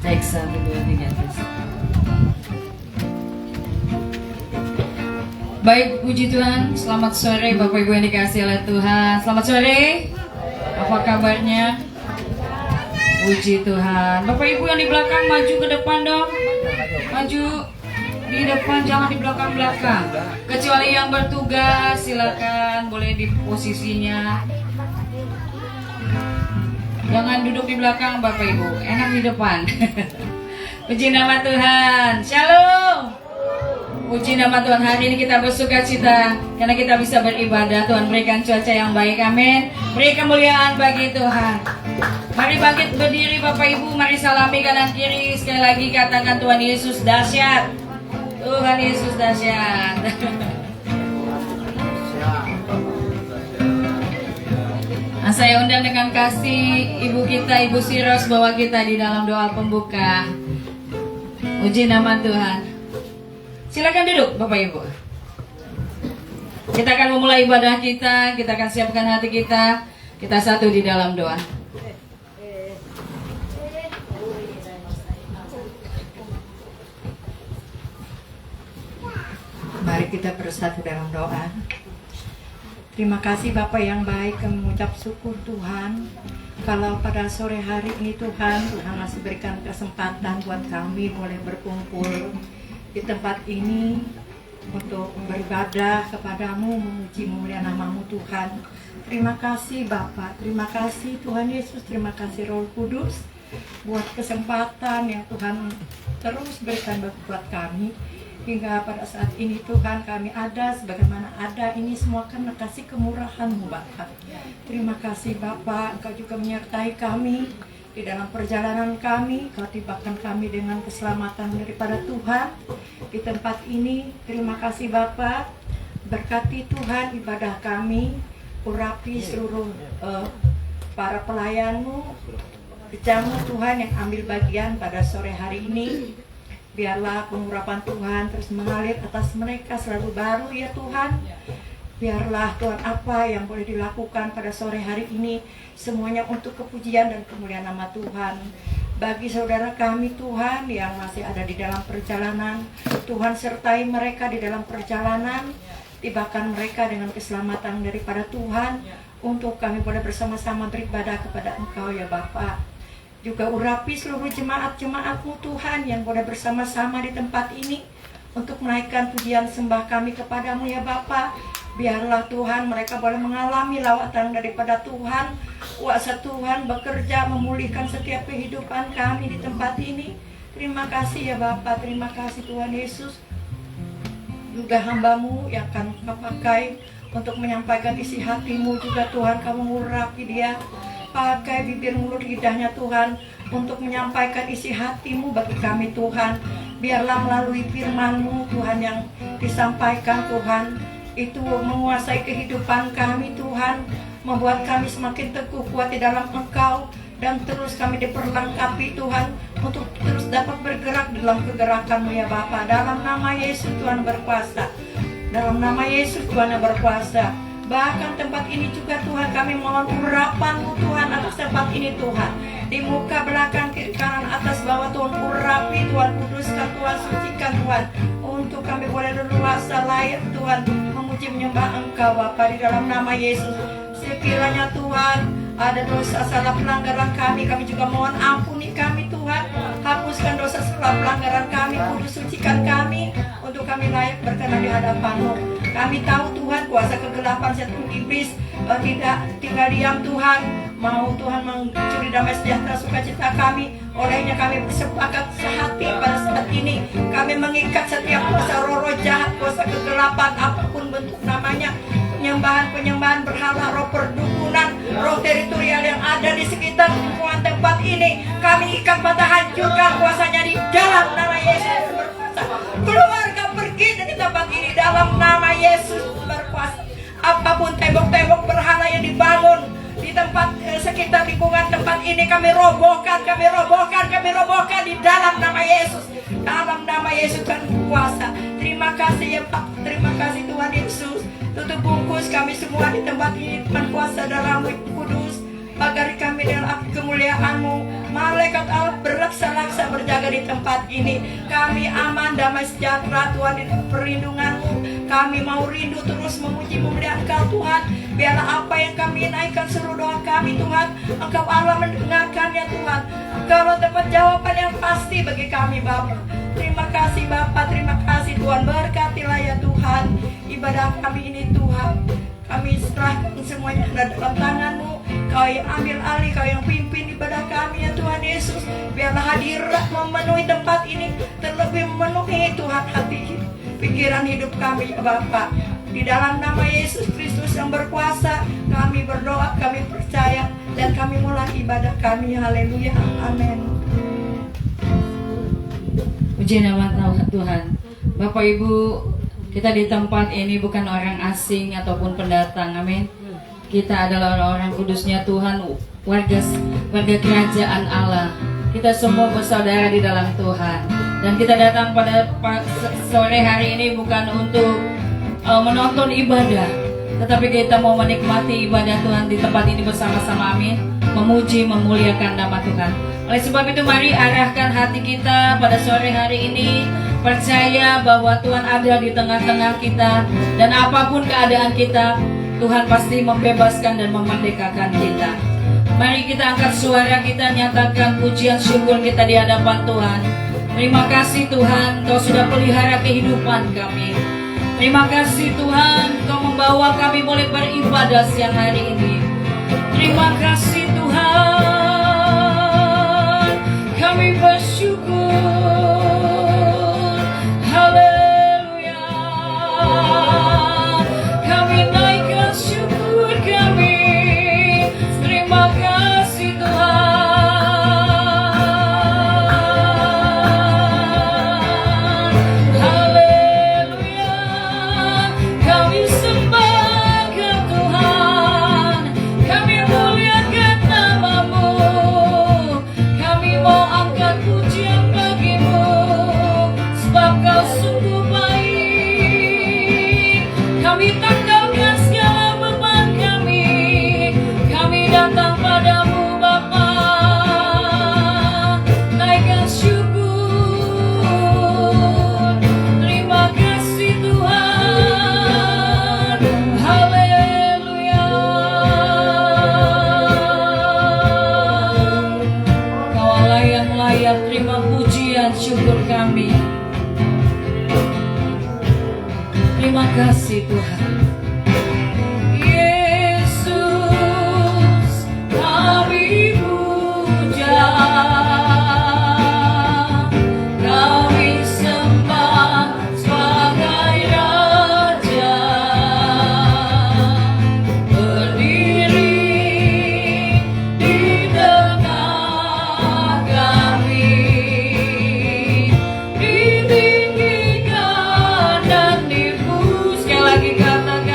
Baik, 1, 2, 3, tes. Baik, puji Tuhan. Selamat sore Bapak Ibu yang dikasihi oleh Tuhan. Selamat sore. Apa kabarnya? Puji Tuhan. Bapak Ibu yang di belakang maju ke depan dong. Maju di depan, jangan di belakang-belakang. Kecuali yang bertugas, silakan boleh di posisinya. Jangan duduk di belakang Bapak Ibu, enak di depan. Puji nama Tuhan. Shalom. Puji nama Tuhan. Hari ini kita bersuka cita karena kita bisa beribadah. Tuhan berikan cuaca yang baik. Amin. Beri kemuliaan bagi Tuhan. Mari bangkit berdiri Bapak Ibu. Mari salami kanan kiri. Sekali lagi katakan Tuhan Yesus dahsyat. Tuhan Yesus dahsyat. Nah, saya undang dengan kasih Ibu kita, Ibu Siros, bawa kita di dalam doa pembuka. Puji nama Tuhan. Silakan duduk Bapak Ibu. Kita akan memulai ibadah kita akan siapkan hati kita. Kita satu di dalam doa. Mari kita bersatu dalam doa. Terima kasih Bapak yang baik, kami mengucap syukur Tuhan. Kalau pada sore hari ini Tuhan masih berikan kesempatan buat kami boleh berkumpul di tempat ini untuk beribadah kepadamu, memuji memulia namamu Tuhan. Terima kasih Bapak, terima kasih Tuhan Yesus, terima kasih Roh Kudus buat kesempatan yang Tuhan terus berikan buat kami. Hingga pada saat ini Tuhan kami ada sebagaimana ada ini semua karena kasih kemurahan-Mu Bapa. Terima kasih Bapa, Engkau juga menyertai kami di dalam perjalanan kami. Kau tibakan kami dengan keselamatan daripada Tuhan di tempat ini. Terima kasih Bapa, berkati Tuhan ibadah kami, urapi seluruh para pelayan-Mu, Gejamu Tuhan yang ambil bagian pada sore hari ini. Biarlah pengurapan Tuhan terus mengalir atas mereka selalu baru ya Tuhan. Biarlah Tuhan apa yang boleh dilakukan pada sore hari ini semuanya untuk kepujian dan kemuliaan nama Tuhan. Bagi saudara kami Tuhan yang masih ada di dalam perjalanan, Tuhan sertai mereka di dalam perjalanan. Tibakan mereka dengan keselamatan daripada Tuhan untuk kami boleh bersama-sama beribadah kepada Engkau ya Bapa. Juga urapi seluruh jemaat-jemaat-Mu Tuhan yang boleh bersama-sama di tempat ini untuk menaikkan pujian sembah kami kepadamu ya Bapa. Biarlah Tuhan mereka boleh mengalami lawatan daripada Tuhan. Kuasa Tuhan bekerja memulihkan setiap kehidupan kami di tempat ini. Terima kasih ya Bapa, terima kasih Tuhan Yesus. Juga hamba-Mu yang akan Kau pakai untuk menyampaikan isi hati-Mu juga Tuhan, kamu urapi dia. Pakai bibir mulut lidahnya Tuhan untuk menyampaikan isi hati-Mu bagi kami Tuhan. Biarlah melalui firman-Mu Tuhan yang disampaikan Tuhan itu menguasai kehidupan kami Tuhan, membuat kami semakin teguh kuat di dalam Engkau, dan terus kami diperlengkapi Tuhan untuk terus dapat bergerak dalam kegerakan-Mu ya Bapa. Dalam nama Yesus Tuhan berkuasa. Dalam nama Yesus Tuhan yang berkuasa. Bahkan tempat ini juga Tuhan kami mohon urapan-Mu Tuhan atas tempat ini Tuhan. Di muka, belakang, kiri, kanan, atas, bawah Tuhan urapi Tuhan, kuduskan Tuhan, sucikan Tuhan. Untuk kami boleh leluasa layak Tuhan memuji menyembah Engkau Bapa di dalam nama Yesus. Sekiranya Tuhan ada dosa salah pelanggaran kami juga mohon ampuni kami Tuhan. Hapuskan dosa salah pelanggaran kami, kudus sucikan kami untuk kami layak berkenan di hadapan-Mu. Kami tahu Tuhan kuasa kegelapan setan iblis tidak tinggal diam Tuhan. Mau Tuhan mencuri damai sejahtera sukacita kami. Olehnya kami bersepakat sehati pada saat ini. Kami mengikat setiap kuasa roh-roh jahat, kuasa kegelapan apapun bentuk namanya. Penyembahan berhala, roh perdukunan, roh teritorial yang ada di sekitar lingkungan tempat ini. Kami ikat patah hancurkan kuasanya di dalam nama Yesus berkuasa. Keluarga pergi dari tempat ini dalam nama Yesus berkuasa. Apapun tembok-tembok berhala yang dibangun di tempat sekitar lingkungan tempat ini kami robohkan di dalam nama Yesus. Dalam nama Yesus dan kuasa. Terima kasih ya Pak, terima kasih Tuhan Yesus. Tutup bungkus kami semua di tempat ini dengan kuasa dalam Kudus. Pagari kami dengan api kemuliaan-Mu. Malaikat Allah berlaksa-laksa berjaga di tempat ini. Kami aman, damai, sejahtera Tuhan di perlindungan-Mu. Kami mau rindu terus memuji memuliakan Engkau Tuhan. Biarlah apa yang kami naikkan seluruh doa kami Tuhan, Engkau Allah mendengarkannya Tuhan. Engkau dapat jawaban yang pasti bagi kami Bapa. Terima kasih Bapa, terima kasih Tuhan. Berkatilah ya Tuhan ibadah kami ini Tuhan. Kami serahkan semuanya dalam tangan-Mu. Kau yang ambil alih, Kau yang pimpin ibadah kami ya Tuhan Yesus. Biarlah hadirat memenuhi tempat ini, terlebih memenuhi Tuhan hati pikiran hidup kami ya Bapa. Di dalam nama Yesus Kristus yang berkuasa, kami berdoa, kami percaya, dan kami mulai ibadah kami. Haleluya, amin. Puji nama Tuhan. Bapak Ibu, kita di tempat ini bukan orang asing ataupun pendatang, amin. Kita adalah orang-orang kudusnya Tuhan, warga kerajaan Allah. Kita semua bersaudara di dalam Tuhan. Dan kita datang pada sore hari ini bukan untuk menonton ibadah, tetapi kita mau menikmati ibadah Tuhan di tempat ini bersama-sama, amin. Memuji, memuliakan nama Tuhan. Oleh sebab itu mari arahkan hati kita pada sore hari ini, percaya bahwa Tuhan ada di tengah-tengah kita, dan apapun keadaan kita, Tuhan pasti membebaskan dan memerdekakan kita. Mari kita angkat suara kita, nyatakan pujian syukur kita di hadapan Tuhan. Terima kasih Tuhan, Kau sudah pelihara kehidupan kami. Terima kasih Tuhan, Kau membawa kami boleh beribadah siang hari ini. Terima kasih Tuhan, kami bersyukur. Haleluya, kami naikkan syukur kami. Terima kasih Tuhan. Terima pujian syukur kami. Terima kasih Tuhan. Yesus kami puja, kami sembah sebagai Raja. Berdiri di tengah kami, ditinggikan dan dipuji. Sekali lagi katakan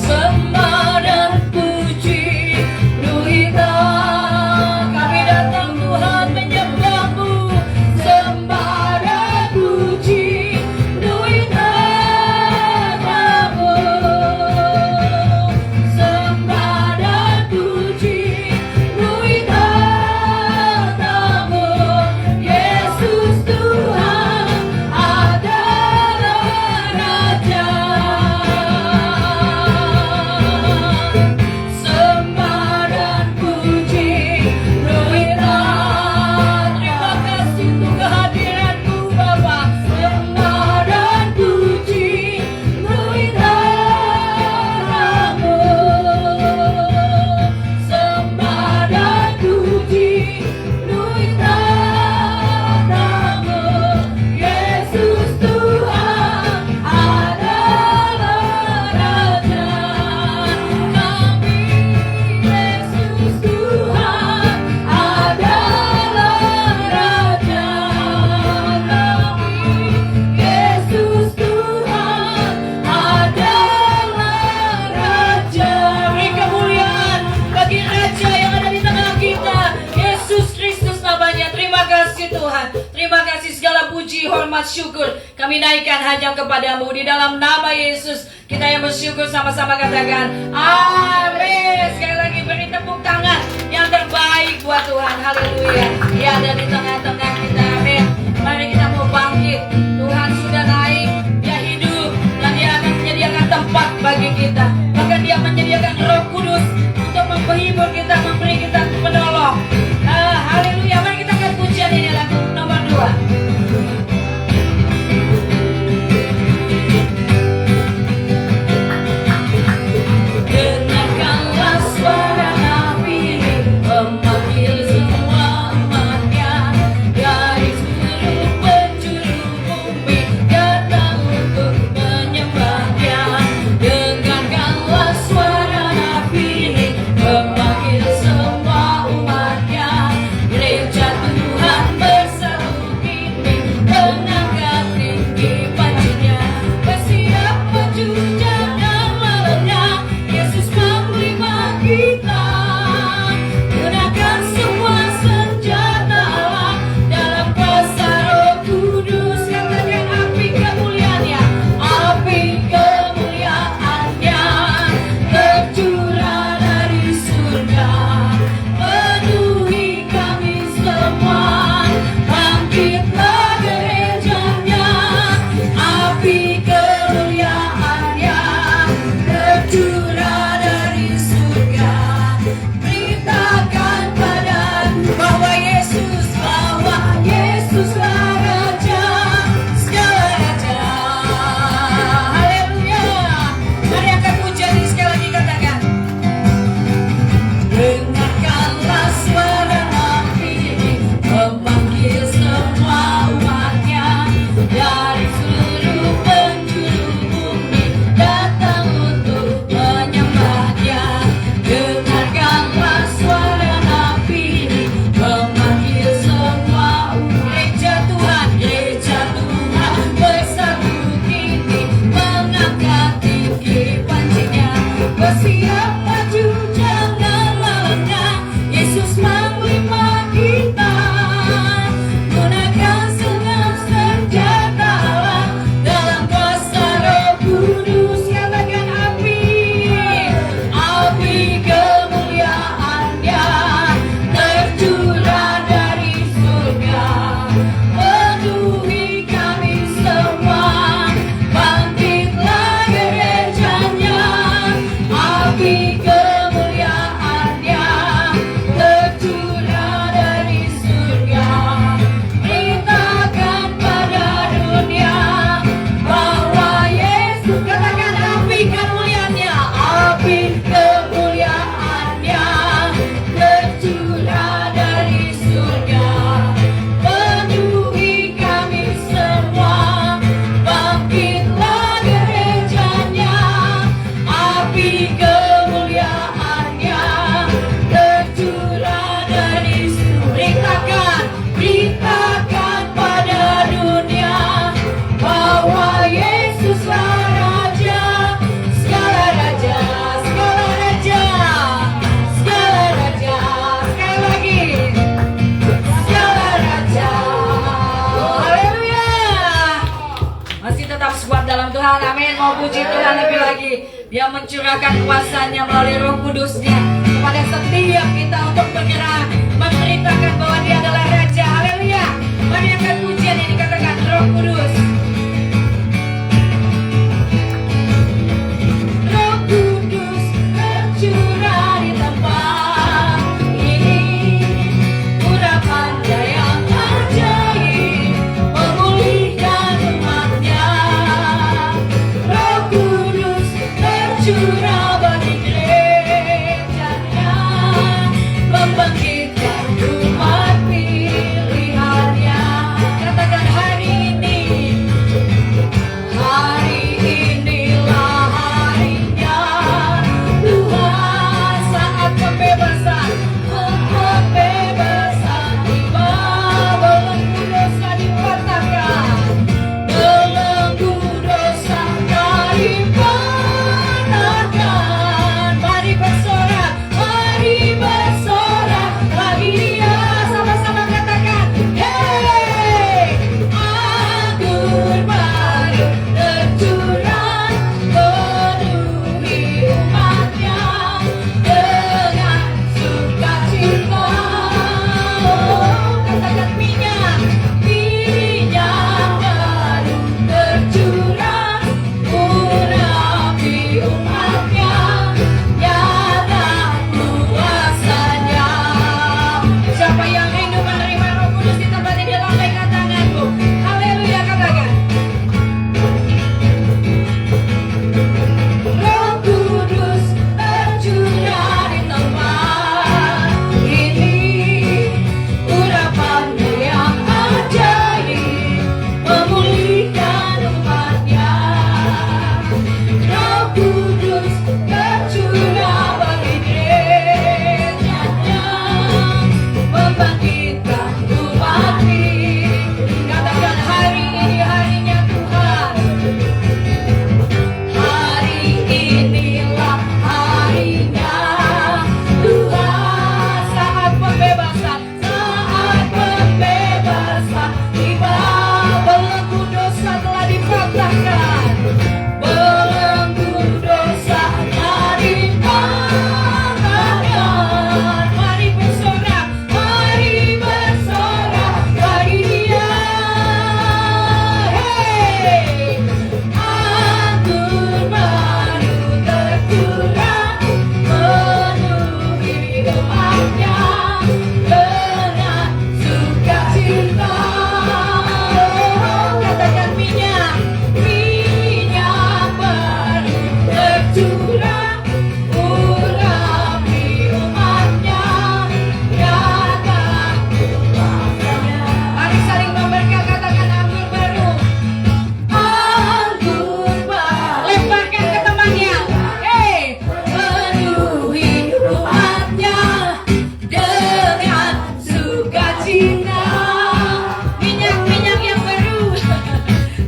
Sembah dan puji Nuhita, kami datang Tuhan menyembah-Mu. Sembah dan puji Nuhita Kamu. Sembah dan puji Nuhita Kamu. Yesus Tuhan adalah Raja. Sembah dan puji Nuhita. Terima kasih untuk kehadiran-Mu Bapa. Sembah dan puji Nuhita Kamu. Sembah dan puji Nuhita Kamu. Yesus Tuhan adalah Raja kami. Yesus Tuhan adalah Raja kami. Yesus Tuhan adalah Raja. Beri kemuliaan bagi Raja yang ada di tengah kita, Yesus Kristus namanya. Terima kasih Tuhan. Terima kasih, segala puji, hormat, syukur kami naikkan hanya kepadamu. Di dalam nama Yesus kita yang bersyukur sama-sama katakan amin. Sekali lagi beri tepuk tangan yang terbaik buat Tuhan. Haleluya. Dia ada di tengah-tengah kita. Amin. Mari kita mau bangkit. Tuhan sudah naik, Dia hidup, dan Dia akan menyediakan tempat bagi kita. Bahkan Dia menyediakan Roh Kudus untuk menghibur kita, memberi kita penolong. Haleluya. Mari kita akan pujian ini, lagu nomor 2. Dengarkanlah suara nabi memanggil semua umatnya dari seluruh penjuru bumi. Tuhan. Amin. Mau puji Tuhan lebih lagi. Dia mencurahkan kuasanya melalui Roh Kudusnya kepada setiap kita untuk bergerak memberitakan bahwa Dia adalah Raja. Haleluya. Mari angkat pujian ini, katakan Roh Kudus. Roh Kudus tercurah di tempat ini, urapannya yang ajaib memulihkan umatnya. Roh Kudus tercurah bagi gerejanya, membangkitkan umat pilihannya. Katakan hari ini, hari inilah harinya Tuhan, saat pembebasan, pembebasan tiba, belenggu dosa dipatahkan, belenggu dosa dipatahkan. Mari bersorak bagi Dia. Sama-sama katakan, hey, anggur baru tercurah penuhi umatnya dengan sukacita. Katakan minyak baru tercurah urapi umatnya, nyata kuasanya. Siapa yang rindu menerima Roh Kudus di tempat ini, lambaikan tanganmu. Haleluya, katakan. Roh Kudus tercurah di tempat ini, urapannya yang ajaib memulihkan umatnya. Roh Kudus tercurah bagi gerejanya, membangkitkan umat ini. Katakan hari ini harinya Tuhan. Hari inilah harinya Tuhan, saat pembebasan tiba, belenggu dosa telah dipatahkan, belenggu dosa telah dipatahkan. Mari bersorak bagi Dia. Hey, anggur baru tercurah penuhi umatnya dengan sukacita. Katakan minyak baru tercurah urapi umatnya, nyata kuasanya. Mari saling memberkati, katakan anggur baru. Anggur baru. Lemparkan ke temannya. Hey, penuhi umatnya dengan sukacita. Minyak yang baru.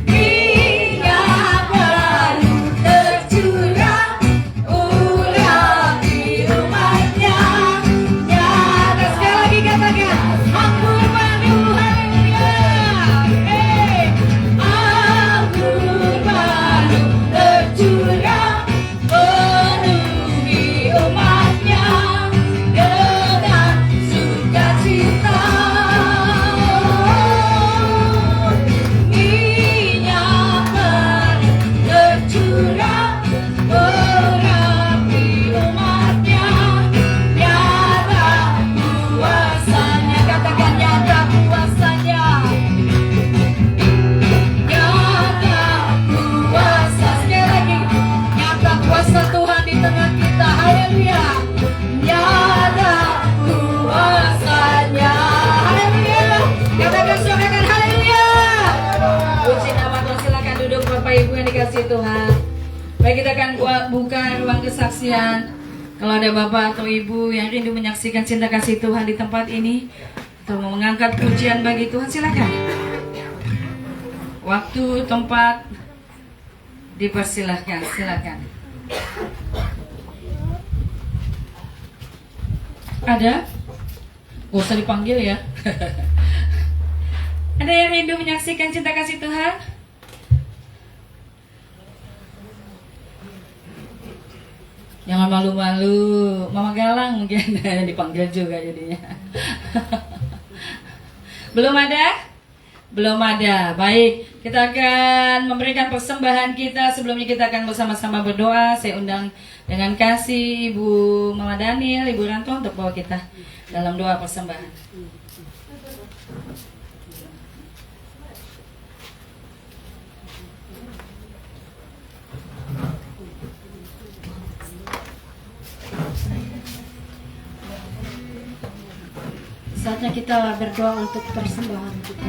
Minyak baru tercurah urapi umatnya, nyata. Sekali lagi katakan anggur baru. Haleluya. Hey, anggur baru tercurah penuhi umatnya dengan sukacita. Minyak baru tercurah urapi umatnya, nyata kuasanya. Katakan nyata kuasanya, nyata kuasa. Sekali lagi, nyata kuasa Tuhan di tengah kita. Haleluya. Nyata kuasanya. Haleluya. Katakan, sorakan haleluya. Puji nama Tuhan. Silakan duduk Bapak Ibu yang dikasihi Tuhan. Baik, kita akan buka ruang kesaksian. Kalau ada Bapak atau Ibu yang rindu menyaksikan cinta kasih Tuhan di tempat ini atau mau mengangkat pujian bagi Tuhan, silakan. Waktu, tempat dipersilahkan, silakan. Ada? Gak usah dipanggil ya. Ada yang rindu menyaksikan cinta kasih Tuhan? Jangan malu-malu. Mama Galang mungkin dipanggil juga jadinya. Belum ada? Belum ada. Baik, kita akan memberikan persembahan kita. Sebelumnya kita akan bersama-sama berdoa. Saya undang dengan kasih Ibu Mama Daniel, Ibu Ranto untuk bawa kita dalam doa persembahan. Saatnya kita berdoa untuk persembahan kita.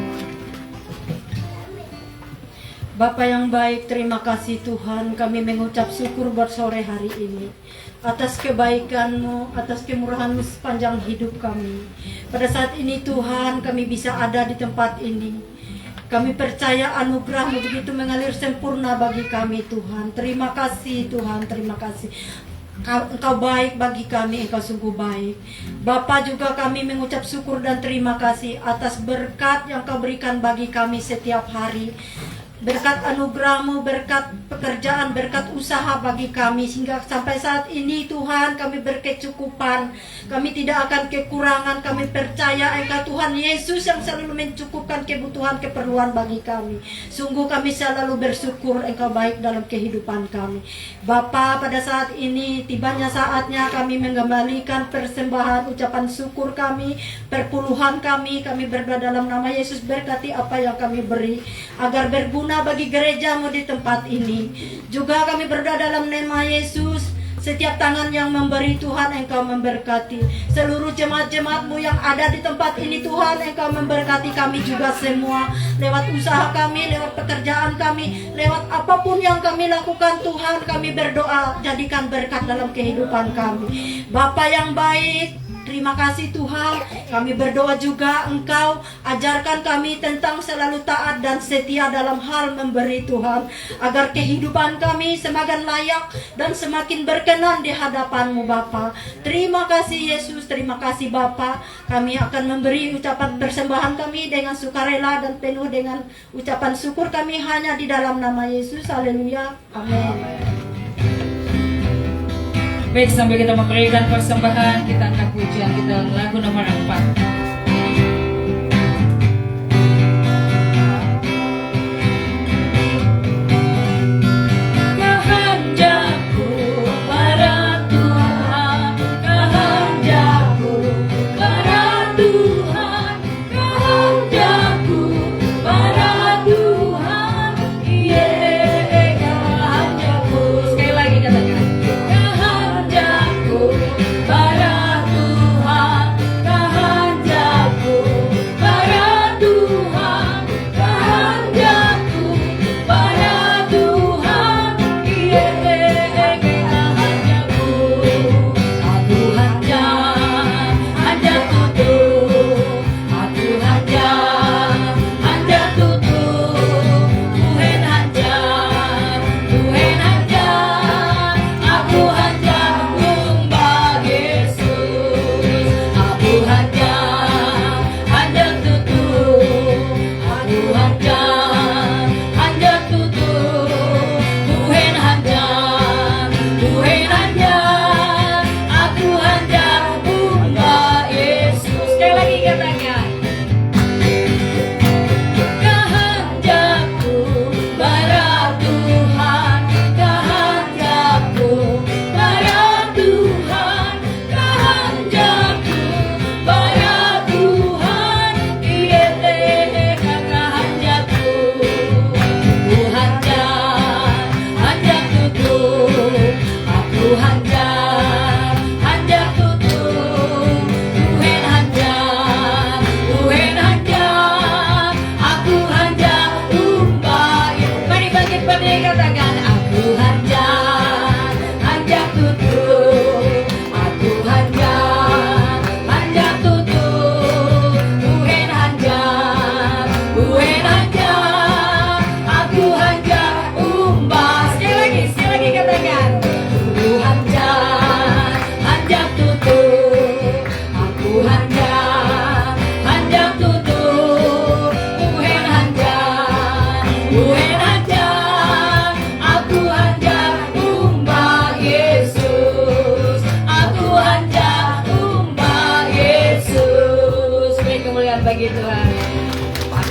Bapa yang baik, terima kasih Tuhan. Kami mengucap syukur buat sore hari ini atas kebaikan-Mu, atas kemurahan-Mu sepanjang hidup kami. Pada saat ini Tuhan, kami bisa ada di tempat ini. Kami percaya anugerah-Mu begitu mengalir sempurna bagi kami Tuhan. Terima kasih Tuhan, terima kasih. Engkau baik bagi kami, Engkau sungguh baik. Bapa, juga kami mengucap syukur dan terima kasih atas berkat yang Kau berikan bagi kami setiap hari. Berkat anugerah-Mu, berkat pekerjaan, berkat usaha bagi kami. Sehingga sampai saat ini Tuhan kami berkecukupan. Kami tidak akan kekurangan. Kami percaya Engkau Tuhan Yesus yang selalu mencukupkan kebutuhan keperluan bagi kami. Sungguh kami selalu bersyukur Engkau baik dalam kehidupan kami. Bapa, pada saat ini tibanya saatnya kami mengembalikan persembahan ucapan syukur kami, perpuluhan kami berdoa dalam nama Yesus. Berkati apa yang kami beri agar berguna bagi gereja-Mu di tempat ini. Juga kami berdoa dalam nama Yesus, setiap tangan yang memberi Tuhan Engkau memberkati. Seluruh jemaat-jemaat-Mu yang ada di tempat ini Tuhan, Engkau memberkati kami juga semua. Lewat usaha kami, lewat pekerjaan kami, lewat apapun yang kami lakukan Tuhan, kami berdoa jadikan berkat dalam kehidupan kami. Bapa yang baik, terima kasih Tuhan. Kami berdoa juga Engkau ajarkan kami tentang selalu taat dan setia dalam hal memberi Tuhan, agar kehidupan kami semakin layak dan semakin berkenan di hadapan-Mu Bapa. Terima kasih Yesus, terima kasih Bapa. Kami akan memberi ucapan persembahan kami dengan sukarela dan penuh dengan ucapan syukur kami hanya di dalam nama Yesus. Haleluya. Amin. Baik, sambil kita memberikan persembahan, kita angkat pujian kita lagu nomor 4.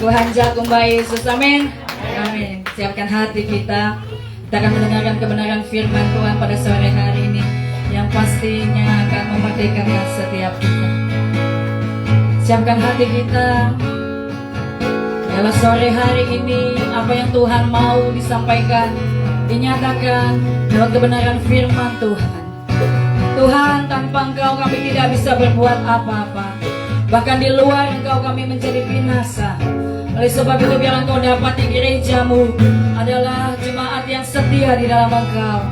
Tuhan jaga Mbak Yesus. Amin. Amin. Siapkan hati kita. Kita akan mendengarkan kebenaran firman Tuhan pada sore hari ini yang pastinya akan memerdekakan setiap kita. Siapkan hati kita. Dalam sore hari ini apa yang Tuhan mau disampaikan, dinyatakan lewat kebenaran firman Tuhan. Tuhan, tanpa Engkau kami tidak bisa berbuat apa-apa. Bahkan di luar Engkau kami menjadi binasa. Oleh sebab itu biar Engkau dapat di gerejamu adalah jemaat yang setia di dalam Engkau,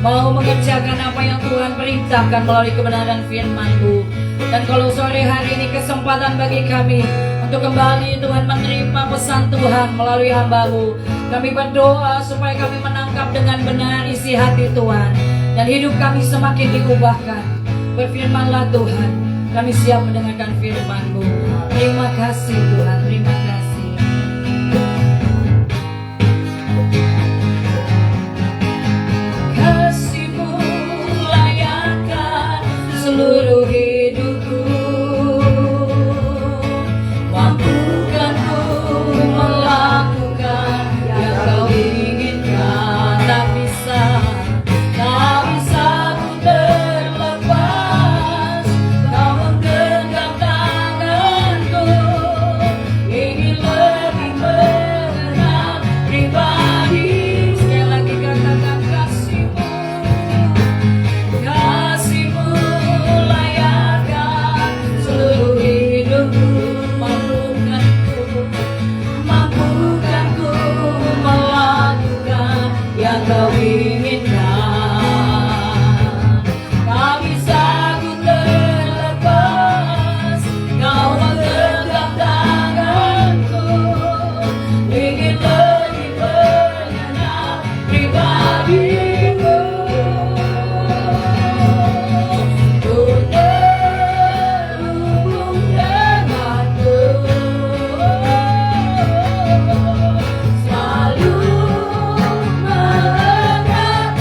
mau mengerjakan apa yang Tuhan perintahkan melalui kebenaran firman-Mu. Dan kalau sore hari ini kesempatan bagi kami untuk kembali Tuhan menerima pesan Tuhan melalui hamba-Mu, kami berdoa supaya kami menangkap dengan benar isi hati Tuhan dan hidup kami semakin diubahkan. Berfirmanlah Tuhan, kami siap mendengarkan firman-Mu. Terima kasih Tuhan, terima kasih. Kasih-Mu layakkan seluruh hidupku, mampukan ku melakukan yang Kau inginkan. Tak bisa ku terlepas, Kau menggenggam tanganku, ingin lebih mengenal pribadi. Sekali lagi katakan kasih-Mu, kasih-Mu layakkan seluruh hidupku, mampukan ku melakukan yang Kau inginkan. Tak bisa ku terlepas, Kau menggenggam tanganku, ingin lebih mengenal pribadi-Mu. Ku terhubung denganmu, selalu melekat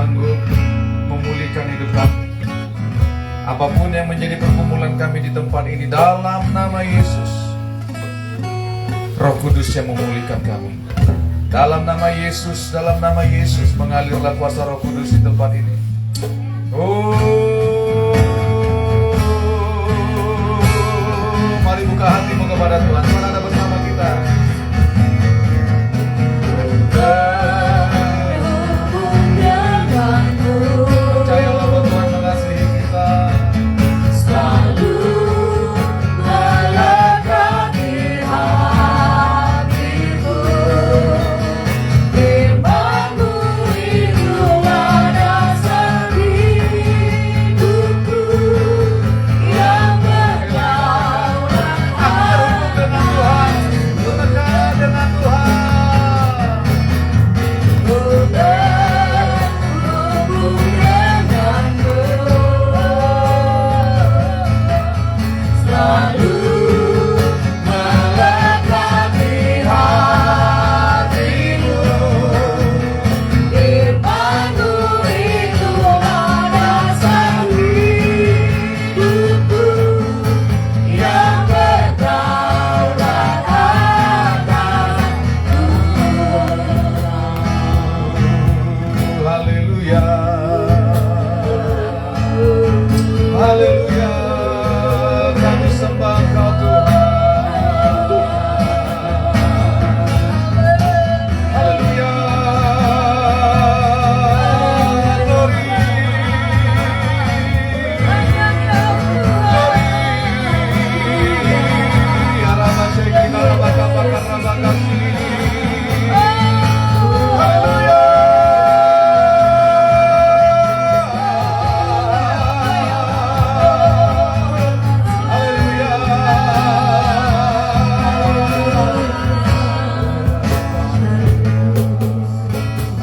sanggup memulihkan hidup kami. Apapun yang menjadi pergumulan kami di tempat ini, dalam nama Yesus, Roh Kudus yang memulihkan kami. Dalam nama Yesus, mengalirlah kuasa Roh Kudus di tempat ini. Oh, mari buka hatimu kepada Tuhan. Tuhan ada bersama kita. Percayalah bahwa Tuhan mengasihi kita. Selalu melekati hatiku, firman-Mu itulah dasar hidupku yang berdaulat. Aku dekat dengan Tuhan. Selalu melekati hatimu, firman-Mu itulah dasar hidupku yang berdaulat atas Haleluya. Haleluya. Kami sembah Engkau Tuhan. Haleluya. Glory. Glory. Arabasheki, arabakabakar, arabakasi. Haleluya.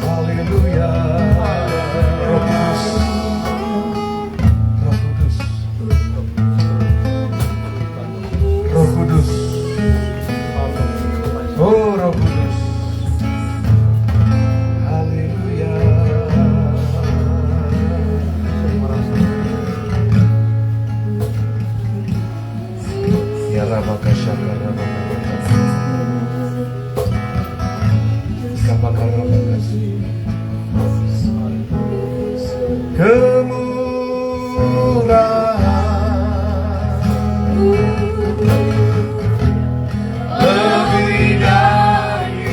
Haleluya. Roh Kudus. Roh Kudus. Roh Kudus. Oh, Roh Kudus. Haleluya. Ya Rabakashaka Rabakabakasi. Kabakarabakasi. Kemurahan lebih dari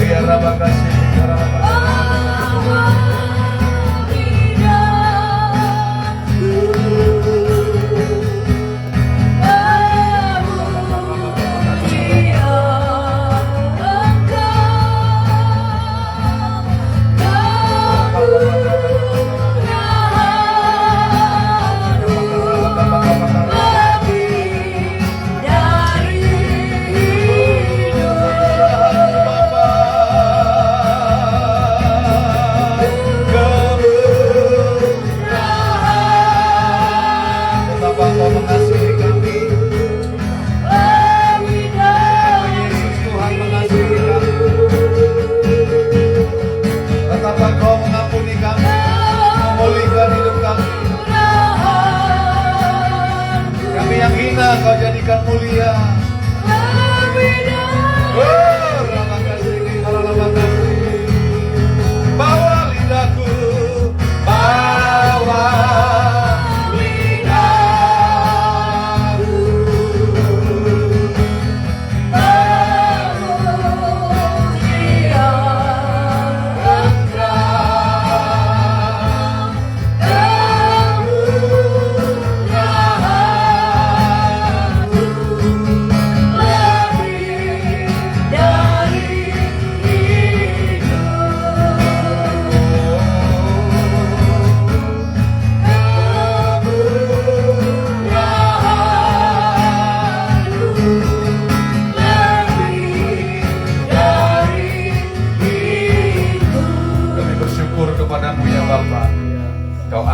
Ya Rabakasi.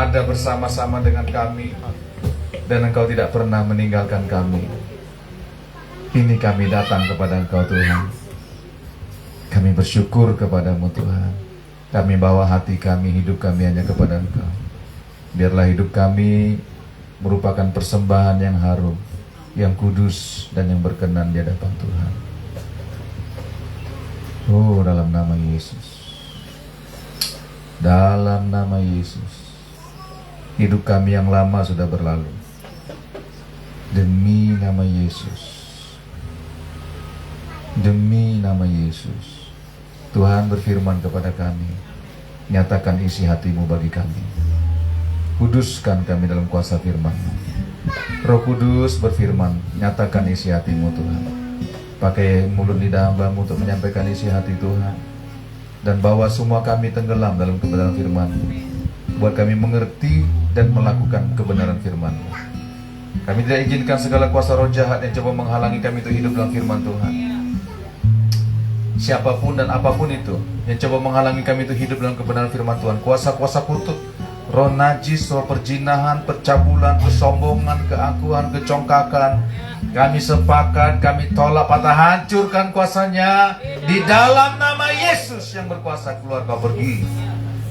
ada bersama-sama dengan kami, dan Engkau tidak pernah meninggalkan kami. Ini kami datang kepada Engkau Tuhan. Kami bersyukur kepadamu Tuhan. Kami bawa hati kami, hidup kami hanya kepada Engkau. Biarlah hidup kami merupakan persembahan yang harum, yang kudus dan yang berkenan di hadapan Tuhan. Oh, dalam nama Yesus. Dalam nama Yesus. Hidup kami yang lama sudah berlalu. Demi nama Yesus. Demi nama Yesus. Tuhan berfirman kepada kami, nyatakan isi hatimu bagi kami. Kuduskan kami dalam kuasa firman-Mu. Roh Kudus berfirman, nyatakan isi hatimu Tuhan. Pakai mulut lidah hamba-Mu untuk menyampaikan isi hati Tuhan. Dan bawa semua kami tenggelam dalam kebenaran firman-Mu. Buat kami mengerti dan melakukan kebenaran firman-Mu. Kami tidak izinkan segala kuasa roh jahat yang coba menghalangi kami untuk hidup dalam firman Tuhan. Siapapun dan apapun itu yang coba menghalangi kami itu hidup dalam kebenaran firman Tuhan, kuasa-kuasa kutub, roh najis, roh perjinahan, percabulan, kesombongan, keangkuhan, kecongkakan, kami sepakat, kami tolak, patah hancurkan kuasanya di dalam nama Yesus yang berkuasa. Keluar kau, pergi.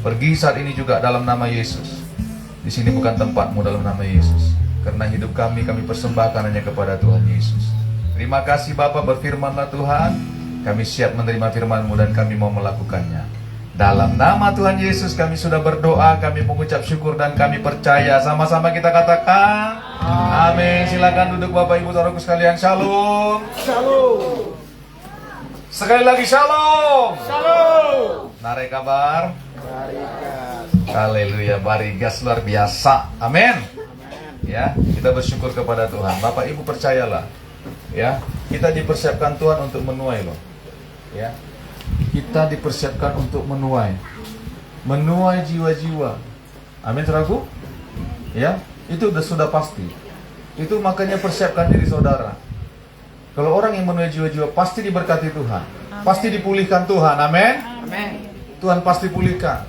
Pergi saat ini juga dalam nama Yesus. Di sini bukan tempatmu dalam nama Yesus. Karena hidup kami persembahkan hanya kepada Tuhan Yesus. Terima kasih Bapa, berfirmanlah Tuhan. Kami siap menerima firman-Mu dan kami mau melakukannya. Dalam nama Tuhan Yesus kami sudah berdoa, kami mengucap syukur dan kami percaya. Sama-sama kita katakan amin. Silakan duduk Bapak Ibu Saudaraku sekalian. Shalom. Shalom. Sekali lagi shalom. Shalom. Narik kabar. Barikas. Haleluya, barigas luar biasa. Amin. Ya, kita bersyukur kepada Tuhan. Bapak Ibu percayalah. Ya, kita dipersiapkan Tuhan untuk menuai loh. Ya. Kita dipersiapkan untuk menuai jiwa-jiwa. Amin, saudaraku. Ya, itu sudah pasti. Itu makanya persiapkan diri saudara. Kalau orang yang menuai jiwa-jiwa pasti diberkati Tuhan. Amen. Pasti dipulihkan Tuhan. Amin. Amin. Tuhan pasti pulihkan.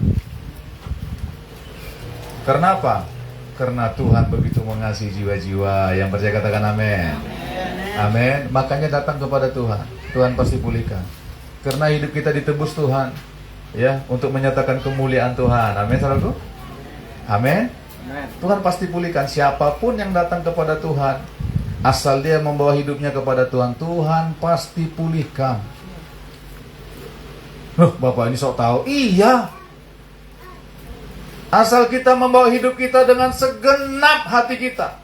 Karena apa? Karena Tuhan begitu mengasihi jiwa-jiwa. Yang percaya katakan amin. Amin. Makanya datang kepada Tuhan. Tuhan pasti pulihkan. Karena hidup kita ditebus Tuhan, ya, untuk menyatakan kemuliaan Tuhan. Amin, saudaraku. Amin. Tuhan pasti pulihkan siapapun yang datang kepada Tuhan, asal dia membawa hidupnya kepada Tuhan. Tuhan pasti pulihkan. Loh, Bapak ini sok tahu. Iya. Asal kita membawa hidup kita dengan segenap hati kita,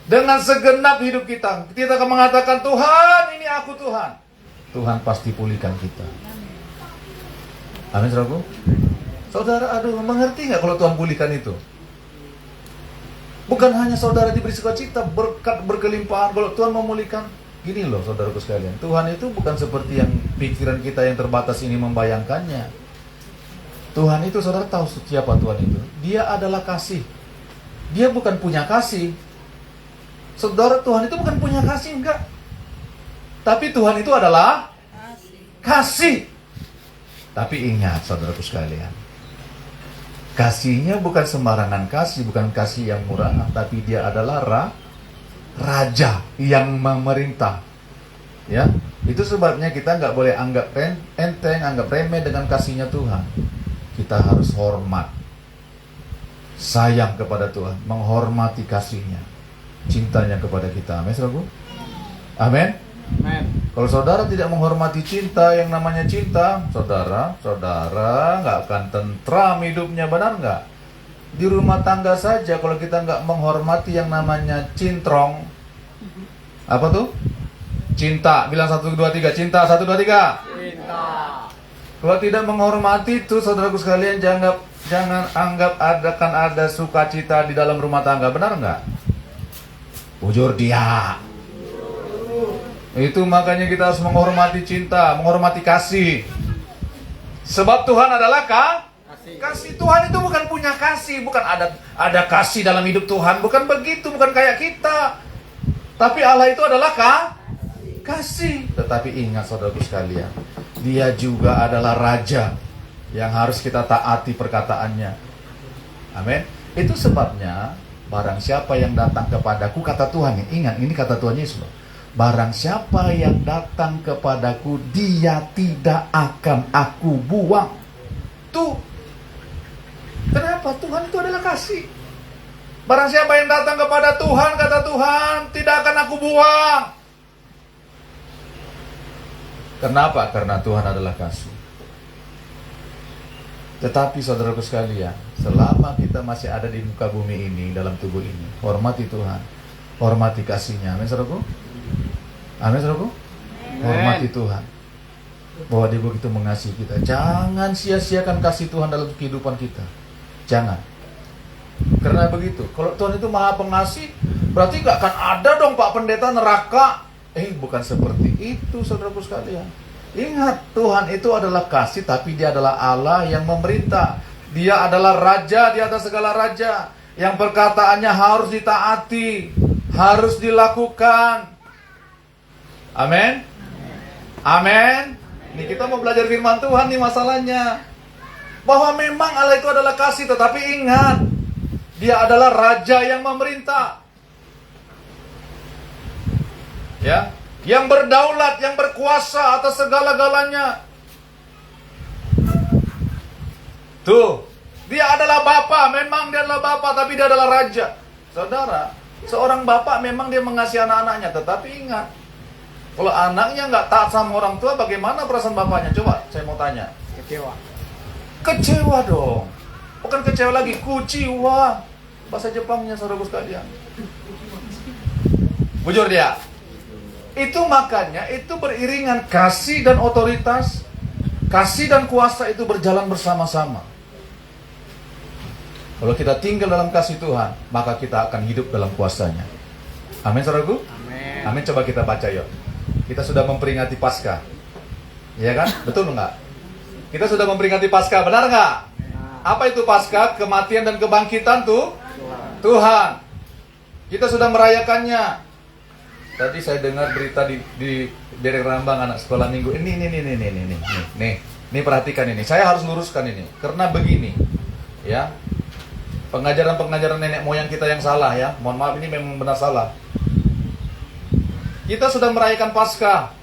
dengan segenap hidup kita, kita akan mengatakan, Tuhan, ini aku Tuhan. Tuhan pasti pulihkan kita. Amin, saudaraku. Saudara, aduh, mengerti nggak kalau Tuhan pulihkan itu? Bukan hanya saudara diberi sukacita, berkat berkelimpahan. Kalau Tuhan memulihkan, gini loh saudaraku sekalian, Tuhan itu bukan seperti yang pikiran kita yang terbatas ini membayangkannya. Tuhan itu, saudara tahu siapa Tuhan itu? Dia adalah kasih. Dia bukan punya kasih. Saudara, Tuhan itu bukan punya kasih, enggak. Tapi Tuhan itu adalah kasih. Tapi ingat saudaraku sekalian, kasihnya bukan sembarangan kasih, bukan kasih yang murahan, tapi dia adalah raja yang memerintah. Ya, itu sebabnya kita nggak boleh anggap enteng, anggap remeh dengan kasihnya Tuhan. Kita harus hormat, sayang kepada Tuhan, menghormati kasihnya, cintanya kepada kita. Amin, saudaraku. Amin. Amen. Kalau saudara tidak menghormati cinta, yang namanya cinta, saudara nggak akan tentram hidupnya, benar nggak? Di rumah tangga saja, kalau kita nggak menghormati yang namanya cintrong, apa tuh? Cinta. Bilang 1, 2, 3. Cinta. 1, 2, 3. Cinta. Kalau tidak menghormati itu, saudaraku sekalian, jangan anggap ada sukacita di dalam rumah tangga, benar nggak? Bujur dia. Itu makanya kita harus menghormati cinta, menghormati kasih. Sebab Tuhan adalah kasih. Tuhan itu bukan punya kasih, bukan ada kasih dalam hidup Tuhan, bukan begitu, bukan kayak kita. Tapi Allah itu adalah kasih. Tetapi ingat saudaraku sekalian, Dia juga adalah raja yang harus kita taati perkataannya. Amin. Itu sebabnya barang siapa yang datang kepadaku, kata Tuhan, ingat ini kata Tuhan Yesus loh. Barang siapa yang datang kepadaku, dia tidak akan aku buang. Tuh. Kenapa? Tuhan itu adalah kasih. Barang siapa yang datang kepada Tuhan, kata Tuhan, tidak akan aku buang. Kenapa? Karena Tuhan adalah kasih. Tetapi saudaraku sekalian, selama kita masih ada di muka bumi ini, dalam tubuh ini, hormati Tuhan, hormati kasihnya. Amin saudaraku? Amin saudaraku? Hormati Tuhan, bahwa Dia begitu mengasihi kita. Jangan sia-siakan kasih Tuhan dalam kehidupan kita. Jangan. Karena begitu, kalau Tuhan itu maha pengasih, berarti gak akan ada dong Pak Pendeta neraka. Bukan seperti itu saudaraku sekalian. Ingat, Tuhan itu adalah kasih, tapi Dia adalah Allah yang memerintah. Dia adalah Raja di atas segala raja, yang perkataannya harus ditaati, harus dilakukan. Amin. Amin. Ini kita mau belajar firman Tuhan nih masalahnya. Bahwa memang Allah itu adalah kasih, tetapi ingat, Dia adalah Raja yang memerintah. Ya, yang berdaulat, yang berkuasa atas segala-galanya. Tuh, Dia adalah Bapa, memang Dia adalah Bapa, tapi Dia adalah Raja. Saudara, seorang Bapa memang dia mengasihi anak-anaknya, tetapi ingat, kalau anaknya nggak taat sama orang tua, bagaimana perasaan bapaknya? Coba, saya mau tanya. Kecewa. Kecewa dong. Bukan kecewa lagi, kuciwa. Bahasa Jepangnya saudara sekalian. Bujur dia. Itu makanya, itu beriringan kasih dan otoritas. Kasih dan kuasa itu berjalan bersama-sama. Kalau kita tinggal dalam kasih Tuhan, maka kita akan hidup dalam kuasanya. Amin saudaraku? Amin. Amin, coba kita baca yuk. Kita sudah memperingati Paskah. Iya kan? Betul enggak? Kita sudah memperingati Paskah, benar enggak? Apa itu Paskah? Kematian dan kebangkitan Tuhan. Kita sudah merayakannya. Tadi saya dengar berita di Derek Rambang, anak sekolah minggu. Ini perhatikan ini. Saya harus luruskan ini. Karena begini, ya. Pengajaran-pengajaran nenek moyang kita yang salah ya. Mohon maaf, ini memang benar salah. Kita sudah merayakan Paskah.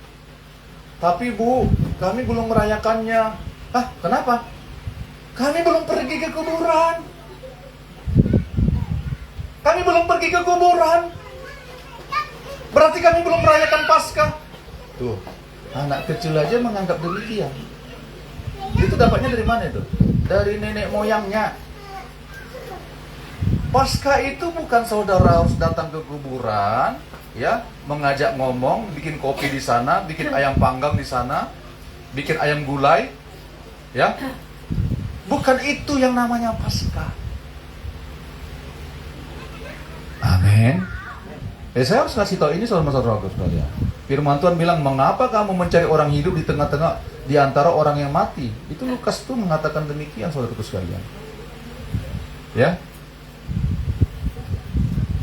Tapi Bu, kami belum merayakannya. Kenapa? Kami belum pergi ke kuburan. Kami belum pergi ke kuburan. Berarti kami belum merayakan Paskah. Tuh, anak kecil aja menganggap demikian. Itu dapatnya dari mana itu? Dari nenek moyangnya. Paskah itu bukan saudara harus datang ke kuburan, ya, mengajak ngomong, bikin kopi di sana, bikin ayam panggang di sana, bikin ayam gulai, ya. Bukan itu yang namanya Paskah. Amin. Saya harus kasih tahu ini saudara-saudara sekalian. Firman Tuhan bilang, mengapa kamu mencari orang hidup di tengah-tengah di antara orang yang mati? Itu Lukas tuh mengatakan demikian saudara sekalian. Ya.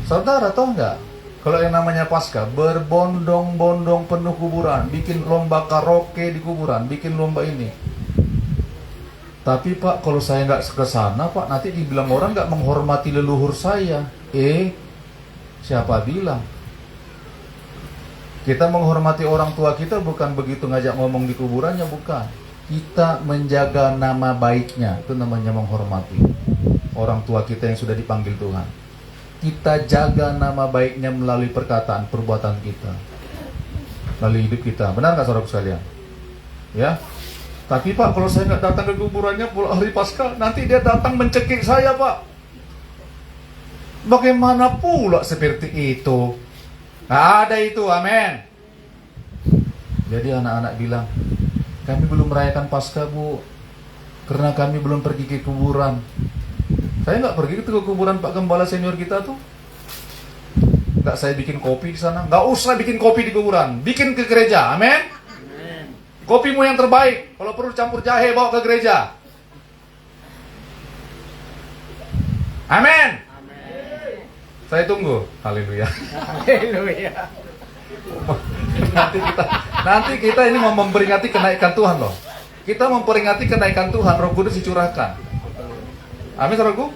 Saudara tahu nggak? Kalau yang namanya Paskah, berbondong-bondong penuh kuburan, bikin lomba karaoke di kuburan, bikin lomba ini. Tapi Pak, kalau saya nggak ke sana, Pak, nanti dibilang orang nggak menghormati leluhur saya. Siapa bilang? Kita menghormati orang tua kita bukan begitu ngajak ngomong di kuburannya, bukan. Kita menjaga nama baiknya, itu namanya menghormati orang tua kita yang sudah dipanggil Tuhan. Kita jaga nama baiknya melalui perkataan, perbuatan kita, melalui hidup kita. Benar nggak saudara sekalian? Ya. Tapi Pak, kalau saya nggak datang ke kuburannya hari Paskah, nanti dia datang mencekik saya, Pak. Bagaimana pula seperti itu? Nggak ada itu, amin. Jadi anak-anak bilang, kami belum merayakan Paskah, Bu, karena kami belum pergi ke kuburan. Saya nggak pergi ke kuburan Pak Gembala senior kita tuh. Nggak saya bikin kopi di sana. Nggak usah bikin kopi di kuburan. Bikin ke gereja, amin. Kopimu yang terbaik. Kalau perlu campur jahe, bawa ke gereja. Amin. Saya tunggu. Haleluya. Haleluya. Nanti kita ini mau memperingati kenaikan Tuhan loh. Kita memperingati kenaikan Tuhan, Roh Kudus dicurahkan. Amin, saudaraku.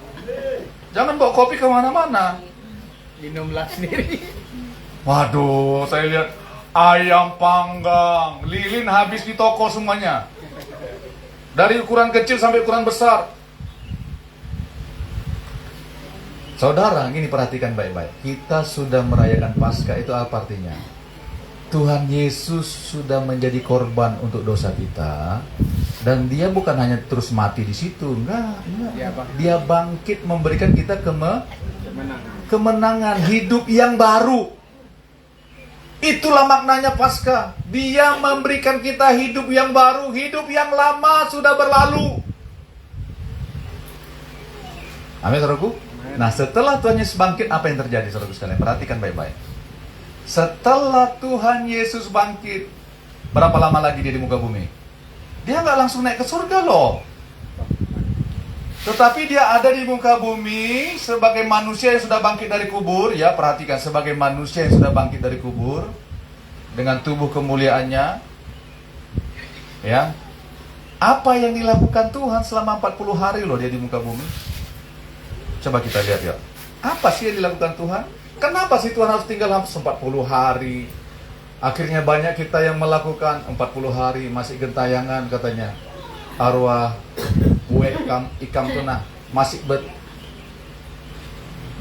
Jangan bawa kopi kemana-mana. Minumlah sendiri. Waduh, saya lihat ayam panggang, lilin habis di toko semuanya. Dari ukuran kecil sampai ukuran besar. Saudara, ini perhatikan baik-baik. Kita sudah merayakan Paskah, itu apa artinya? Tuhan Yesus sudah menjadi korban untuk dosa kita. Dan dia bukan hanya terus mati di situ, enggak. Dia bangkit memberikan kita kemenangan, hidup yang baru. Itulah maknanya Paskah. Dia memberikan kita hidup yang baru, hidup yang lama sudah berlalu. Amin, saudaraku. Nah, setelah Tuhan Yesus bangkit, apa yang terjadi, saudaraku sekalian? Perhatikan baik-baik. Setelah Tuhan Yesus bangkit, berapa lama lagi dia di muka bumi? Dia nggak langsung naik ke surga loh. Tetapi dia ada di muka bumi sebagai manusia yang sudah bangkit dari kubur. Ya, perhatikan, sebagai manusia yang sudah bangkit dari kubur dengan tubuh kemuliaannya. Ya, apa yang dilakukan Tuhan selama 40 hari loh dia di muka bumi? Coba kita lihat ya. Apa sih yang dilakukan Tuhan? Kenapa sih Tuhan harus tinggal 40 hari? Akhirnya banyak kita yang melakukan 40 hari masih gentayangan katanya. Arwah ikam tuh nah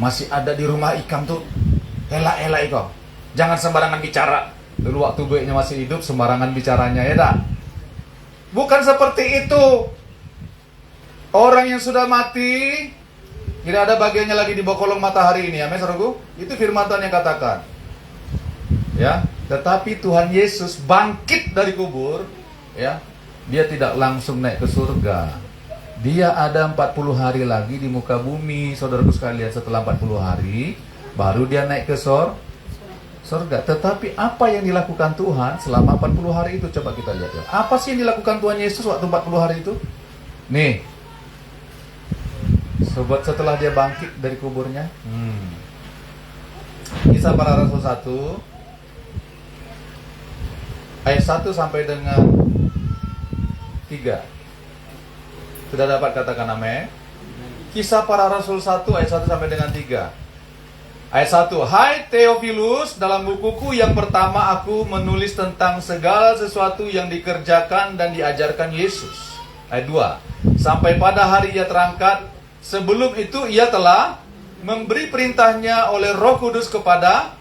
masih ada di rumah ikam tuh. Ela ikam. Jangan sembarangan bicara. Dulu waktu bueknya masih hidup sembarangan bicaranya ya dah. Bukan seperti itu. Orang yang sudah mati tidak ada bagiannya lagi di bawah kolong matahari ini. Amin, saudaraku. Itu firman Tuhan yang katakan. Ya, tetapi Tuhan Yesus bangkit dari kubur, ya. Dia tidak langsung naik ke surga. Dia ada 40 hari lagi di muka bumi, saudaraku sekalian. Setelah 40 hari, baru dia naik ke surga. Tetapi apa yang dilakukan Tuhan selama 40 hari itu? Coba kita lihat ya. Apa sih yang dilakukan Tuhan Yesus waktu 40 hari itu? Nih, sobat, setelah dia bangkit dari kuburnya, Kisah Para Rasul 1 ayat 1 sampai dengan 3. Sudah dapat katakan amin? Kisah Para Rasul 1 ayat 1 sampai dengan 3. Ayat 1. Hai Theophilus, dalam bukuku yang pertama aku menulis tentang segala sesuatu yang dikerjakan dan diajarkan Yesus. Ayat 2. Sampai pada hari ia terangkat, sebelum itu ia telah memberi perintahnya oleh Roh Kudus kepada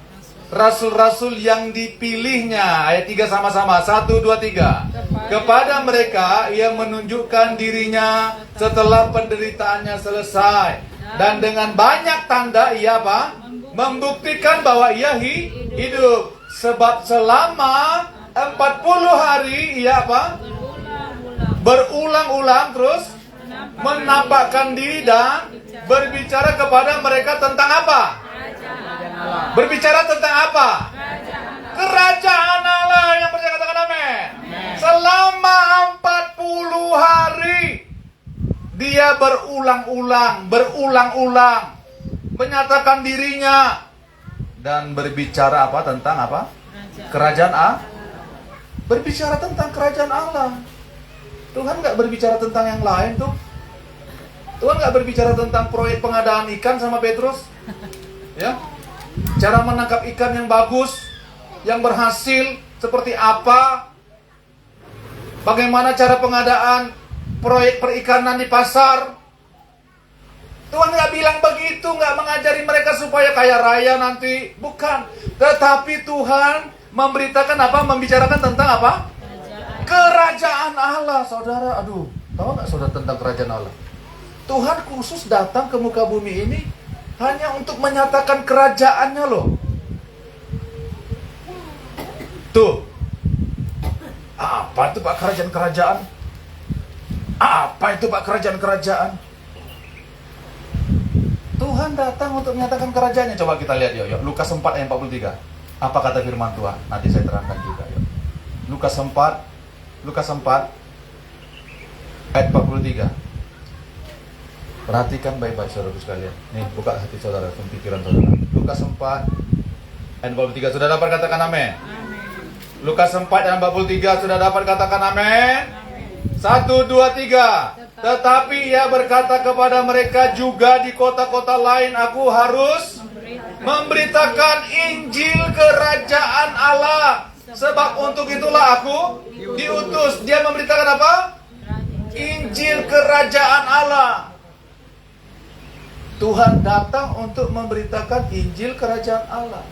rasul-rasul yang dipilihnya. Ayat 3 sama-sama. 1, 2, 3. Kepada mereka ia menunjukkan dirinya setelah penderitaannya selesai. Dan dengan banyak tanda ia apa? Membuktikan bahwa ia hidup. Sebab selama 40 hari ia apa? Berulang-ulang terus menampakkan diri dan berbicara kepada mereka tentang apa? Berbicara tentang apa? Kerajaan Allah. Yang percaya katakan amin. Selama 40 hari dia berulang-ulang menyatakan dirinya dan berbicara apa? Tentang apa? Kerajaan Allah. Berbicara tentang kerajaan Allah. Tuhan nggak berbicara tentang yang lain tuh. Tuhan nggak berbicara tentang proyek pengadaan ikan sama Petrus, ya. Cara menangkap ikan yang bagus, yang berhasil seperti apa? Bagaimana cara pengadaan proyek perikanan di pasar? Tuhan nggak bilang begitu, nggak mengajari mereka supaya kaya raya nanti, bukan. Tetapi Tuhan memberitakan apa? Membicarakan tentang apa? Kerajaan Allah, saudara. Aduh, tahu nggak saudara tentang kerajaan Allah? Tuhan khusus datang ke muka bumi ini hanya untuk menyatakan kerajaannya loh. Tuh, apa itu Pak kerajaan-kerajaan? Apa itu Pak kerajaan-kerajaan? Tuhan datang untuk menyatakan kerajaannya. Coba kita lihat yuk. Lukas 4 ayat 43. Apa kata firman Tuhan? Nanti saya terangkan juga yuk. Lukas 4 ayat 43. Perhatikan baik-baik saudara sekalian. Nih, buka hati saudara, pikiran saudara. Lukas 4 ayat 43. Sudah dapat katakan amin? Lukas 4 ayat 43. Sudah dapat katakan amin? 1, 1, 2, 3. Tetapi ia berkata kepada mereka juga di kota-kota lain aku harus memberitakan Injil kerajaan Allah. Sebab untuk itulah aku diutus. Dia memberitakan apa? Injil kerajaan Allah. Tuhan datang untuk memberitakan Injil kerajaan Allah.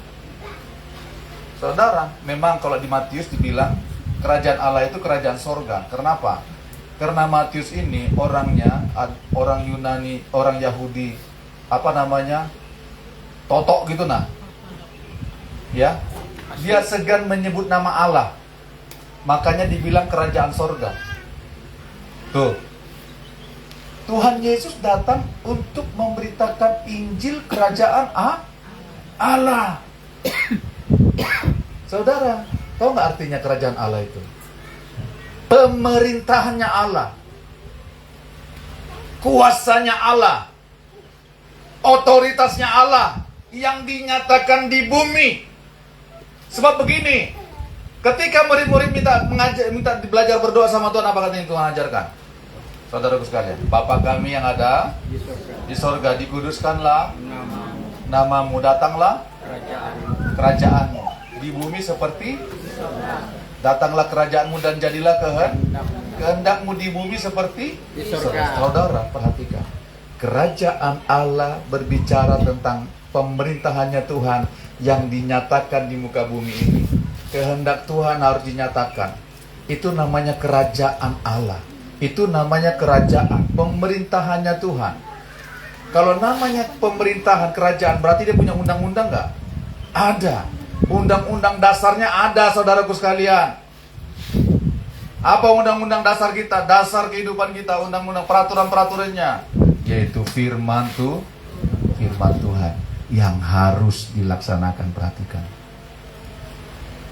Saudara, memang kalau di Matius dibilang kerajaan Allah itu kerajaan sorga. Kenapa? Karena Matius ini orangnya orang Yunani, orang Yahudi, totok gitu nah. Ya, dia segan menyebut nama Allah. Makanya dibilang kerajaan sorga. Tuh. Tuhan Yesus datang untuk memberitakan Injil kerajaan Allah. Saudara, tahu nggak artinya kerajaan Allah itu? Pemerintahannya Allah, kuasanya Allah, otoritasnya Allah yang dinyatakan di bumi. Sebab begini, ketika murid-murid minta belajar berdoa sama Tuhan, apa katanya Tuhan ajarkan? Saudaraku sekalian, Bapa kami yang ada di sorga, dikuduskanlah namamu, datanglah kerajaanmu di bumi seperti datanglah kerajaanmu dan jadilah kehendakmu di bumi seperti di surga. Saudara, perhatikan. Kerajaan Allah berbicara tentang pemerintahannya Tuhan yang dinyatakan di muka bumi ini. Kehendak Tuhan harus dinyatakan. Itu namanya kerajaan Allah. Itu namanya kerajaan, pemerintahannya Tuhan. Kalau namanya pemerintahan kerajaan, berarti dia punya undang-undang nggak? Ada. Undang-undang dasarnya ada, saudaraku sekalian. Apa undang-undang dasar kita? Dasar kehidupan kita, undang-undang peraturan-peraturannya, yaitu firman Tuhan yang harus dilaksanakan. Perhatikan.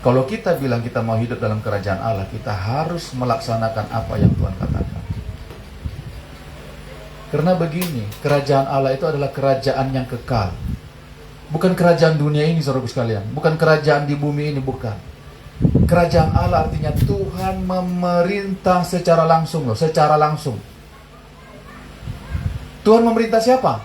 Kalau kita bilang kita mau hidup dalam kerajaan Allah, kita harus melaksanakan apa yang Tuhan katakan. Karena begini, kerajaan Allah itu adalah kerajaan yang kekal. Bukan kerajaan dunia ini, saudaraku sekalian. Bukan kerajaan di bumi ini, bukan. Kerajaan Allah artinya Tuhan memerintah secara langsung loh, secara langsung. Tuhan memerintah siapa?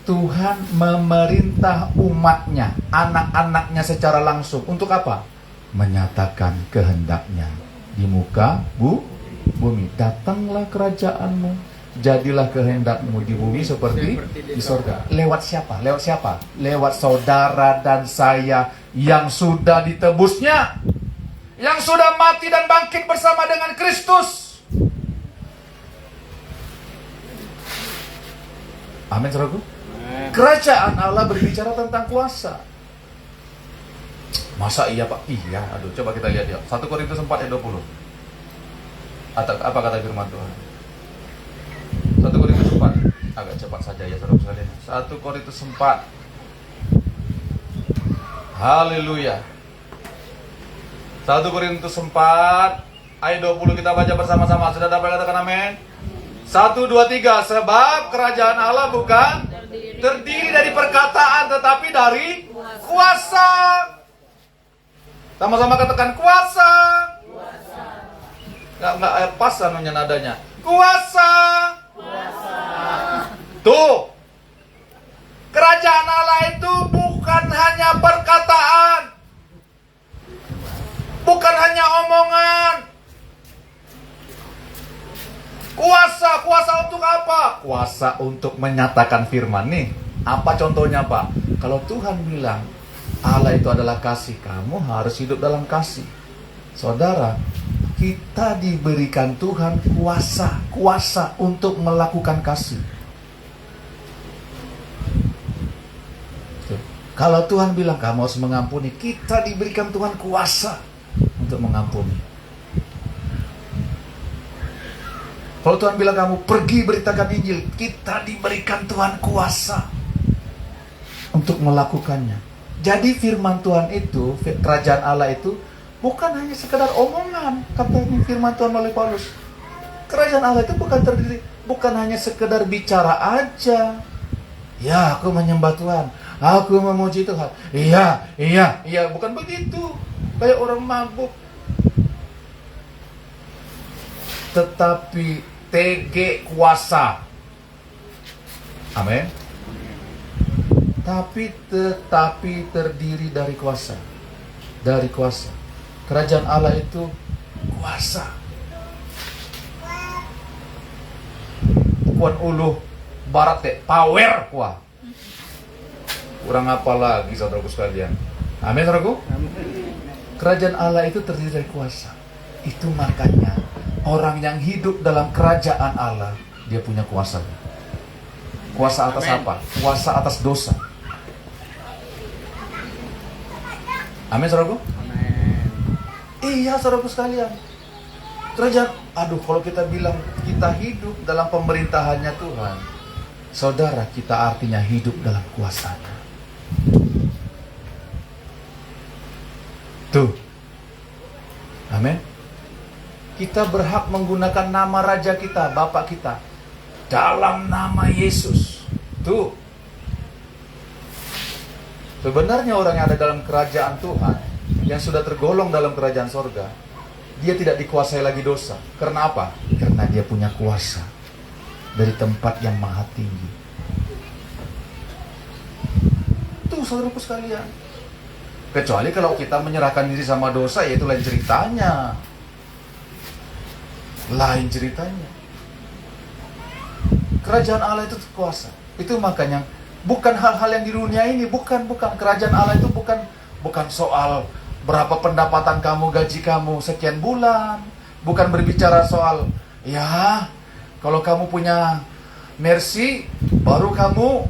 Tuhan memerintah umatnya, anak-anaknya secara langsung. Untuk apa? Menyatakan kehendaknya di muka bumi. Datanglah kerajaanmu, jadilah kehendakmu di bumi seperti di sorga. Lewat siapa? Lewat siapa? Lewat saudara dan saya yang sudah ditebusnya, yang sudah mati dan bangkit bersama dengan Kristus. Amin, saudaraku. Kerajaan Allah berbicara tentang kuasa. Masa iya Pak? Iya, aduh, coba kita lihat ya. 1 Korintus 4 ayat 20. Apa kata firman Tuhan? 1 Korintus 4. Agak cepat saja ya saudara sekalian. 1 Korintus 4. Haleluya. 1 Korintus 4 ayat 20 kita baca bersama-sama. Sudah dapat katakan amin? 1, 2, 3. Sebab kerajaan Allah bukan terdiri dari perkataan, tetapi dari kuasa. Sama-sama katakan kuasa. Nggak pas anunya nadanya. Kuasa. Tuh. Kerajaan Allah itu bukan hanya perkataan. Bukan hanya omongan. Kuasa untuk apa? Kuasa untuk menyatakan firman nih. Apa contohnya Pak? Kalau Tuhan bilang Allah itu adalah kasih, kamu harus hidup dalam kasih. Saudara, kita diberikan Tuhan kuasa untuk melakukan kasih. Kalau Tuhan bilang kamu harus mengampuni, kita diberikan Tuhan kuasa untuk mengampuni. Kalau Tuhan bilang kamu pergi beritakan Injil, kita diberikan Tuhan kuasa untuk melakukannya. Jadi firman Tuhan itu, kerajaan Allah itu bukan hanya sekedar omongan, katanya firman Tuhan melalui Paulus. Kerajaan Allah itu bukan hanya sekedar bicara aja. Ya, aku menyembah Tuhan, aku memuji Tuhan. Iya, bukan begitu. Kayak orang mabuk. tetapi TG kuasa. Amin. Tetapi terdiri dari kuasa. Dari kuasa. Kerajaan Allah itu kuasa. Kuan ulu barat power kuah. Kurang apa lagi saudaraku sekalian. Amin saudaraku. Kerajaan Allah itu terdiri dari kuasa. Itu makanya orang yang hidup dalam kerajaan Allah, dia punya kuasa. Kuasa atas apa? Kuasa atas dosa. Amin saudaraku. Iya saudaraku sekalian. Kerajaan, kalau kita bilang kita hidup dalam pemerintahannya Tuhan, saudara, kita artinya hidup dalam kuasanya. Tuh. Amin. Kita berhak menggunakan nama Raja kita, Bapak kita, dalam nama Yesus. Tuh. Sebenarnya orang yang ada dalam kerajaan Tuhan, yang sudah tergolong dalam kerajaan sorga, dia tidak dikuasai lagi dosa. Karena apa? Karena dia punya kuasa dari tempat yang maha tinggi. Tuh saudaraku sekalian. Kecuali kalau kita menyerahkan diri sama dosa, ya itu lain ceritanya. Lain ceritanya. Kerajaan Allah itu kuasa. Itu makanya bukan hal-hal yang di dunia ini, bukan. Kerajaan Allah itu bukan soal berapa pendapatan kamu, gaji kamu sekian bulan. Bukan berbicara soal, ya, kalau kamu punya mercy, baru kamu